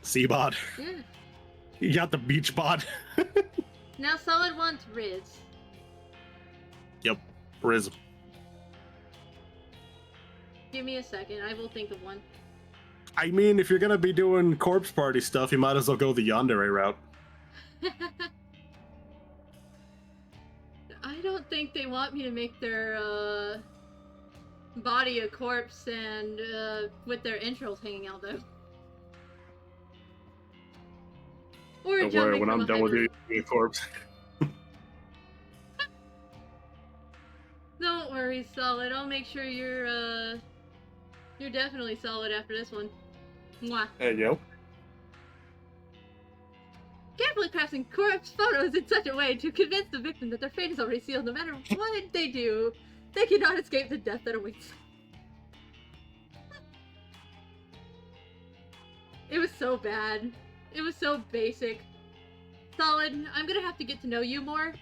Sea bod. Yeah. You got the beach bod. Now Solid wants Riz. Yep. Riz. Give me a second, I will think of one. I mean, if you're gonna be doing corpse party stuff, you might as well go the yandere route. I don't think they want me to make their body a corpse and with their entrails hanging out though. Or Don't jumping worry, when from I'm a done with height. you, you'll be a corpse. Don't worry, Solid. I'll make sure you're definitely solid after this one. Mwah. Hey, yo. Carefully crafting corpse photos in such a way to convince the victim that their fate is already sealed. No matter what they do, they cannot escape the death that awaits them. It was so bad. It was so basic. Solid, I'm gonna have to get to know you more.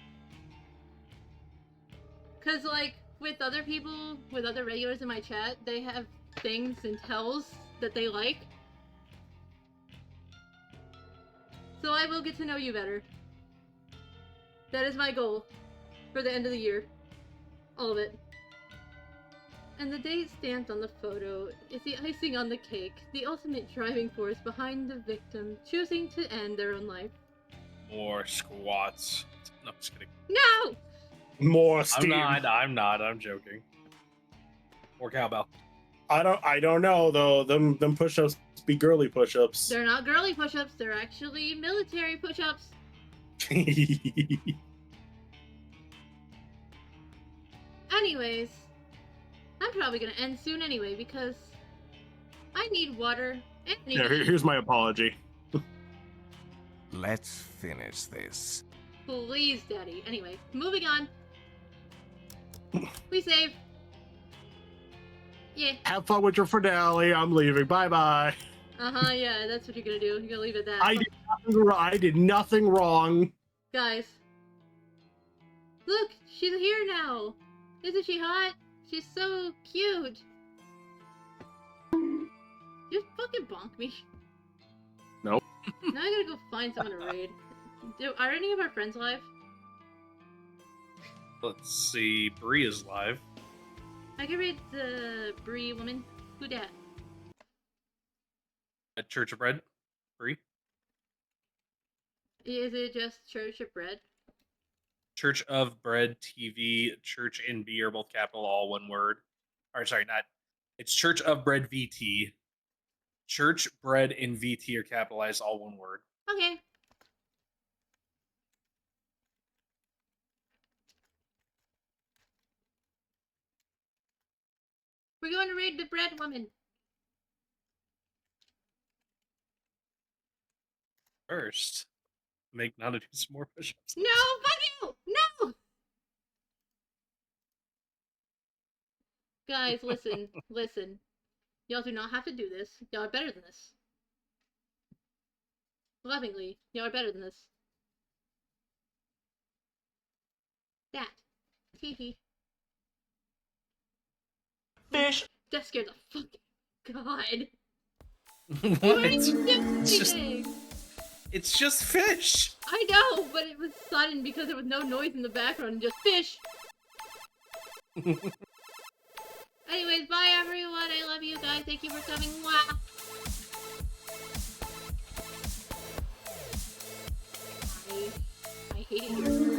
Cause like, with other people, with other regulars in my chat, they have things and tells that they like. So I will get to know you better. That is my goal for the end of the year. All of it. And the date stamped on the photo is the icing on the cake, the ultimate driving force behind the victim choosing to end their own life. More squats. No, I'm just kidding. No! More steam. I'm not. I'm joking. More cowbell. I don't know though. Them push-ups be girly push-ups. They're not girly push-ups, they're actually military push-ups. Anyways, I'm probably gonna end soon anyway because I need water and I need Yeah, here's my apology. Let's finish this. Please, Daddy. Anyway, moving on. We save. Yeah. Have fun with your finale. I'm leaving. Bye-bye. Uh-huh, yeah, that's what you're gonna do. You're gonna leave it at that. I did nothing wrong. Guys. Look, she's here now. Isn't she hot? She's so cute. Just fucking bonk me. Nope. Now I gotta go find someone to raid. Are any of our friends live? Let's see. Bree is live. I can raid the Bree woman. Who dat? At Church of Bread. Bree. Is it just Church of Bread? Church of Bread TV. Church and B are both capital, all one word. Or sorry, not. It's Church of Bread VT. Church, Bread, and VT are capitalized, all one word. Okay. We're going to raid the bread woman. First, make Nana do some more push-ups. No, fuck you! No! Guys, listen, listen. Y'all do not have to do this. Y'all are better than this. Lovingly, y'all are better than this. That. Teehee. Fish. That scared the fuck. God. What? It's just fish. I know, but it was sudden because there was no noise in the background, just fish. Anyways, bye everyone. I love you guys. Thank you for coming. Wow. I hate it here.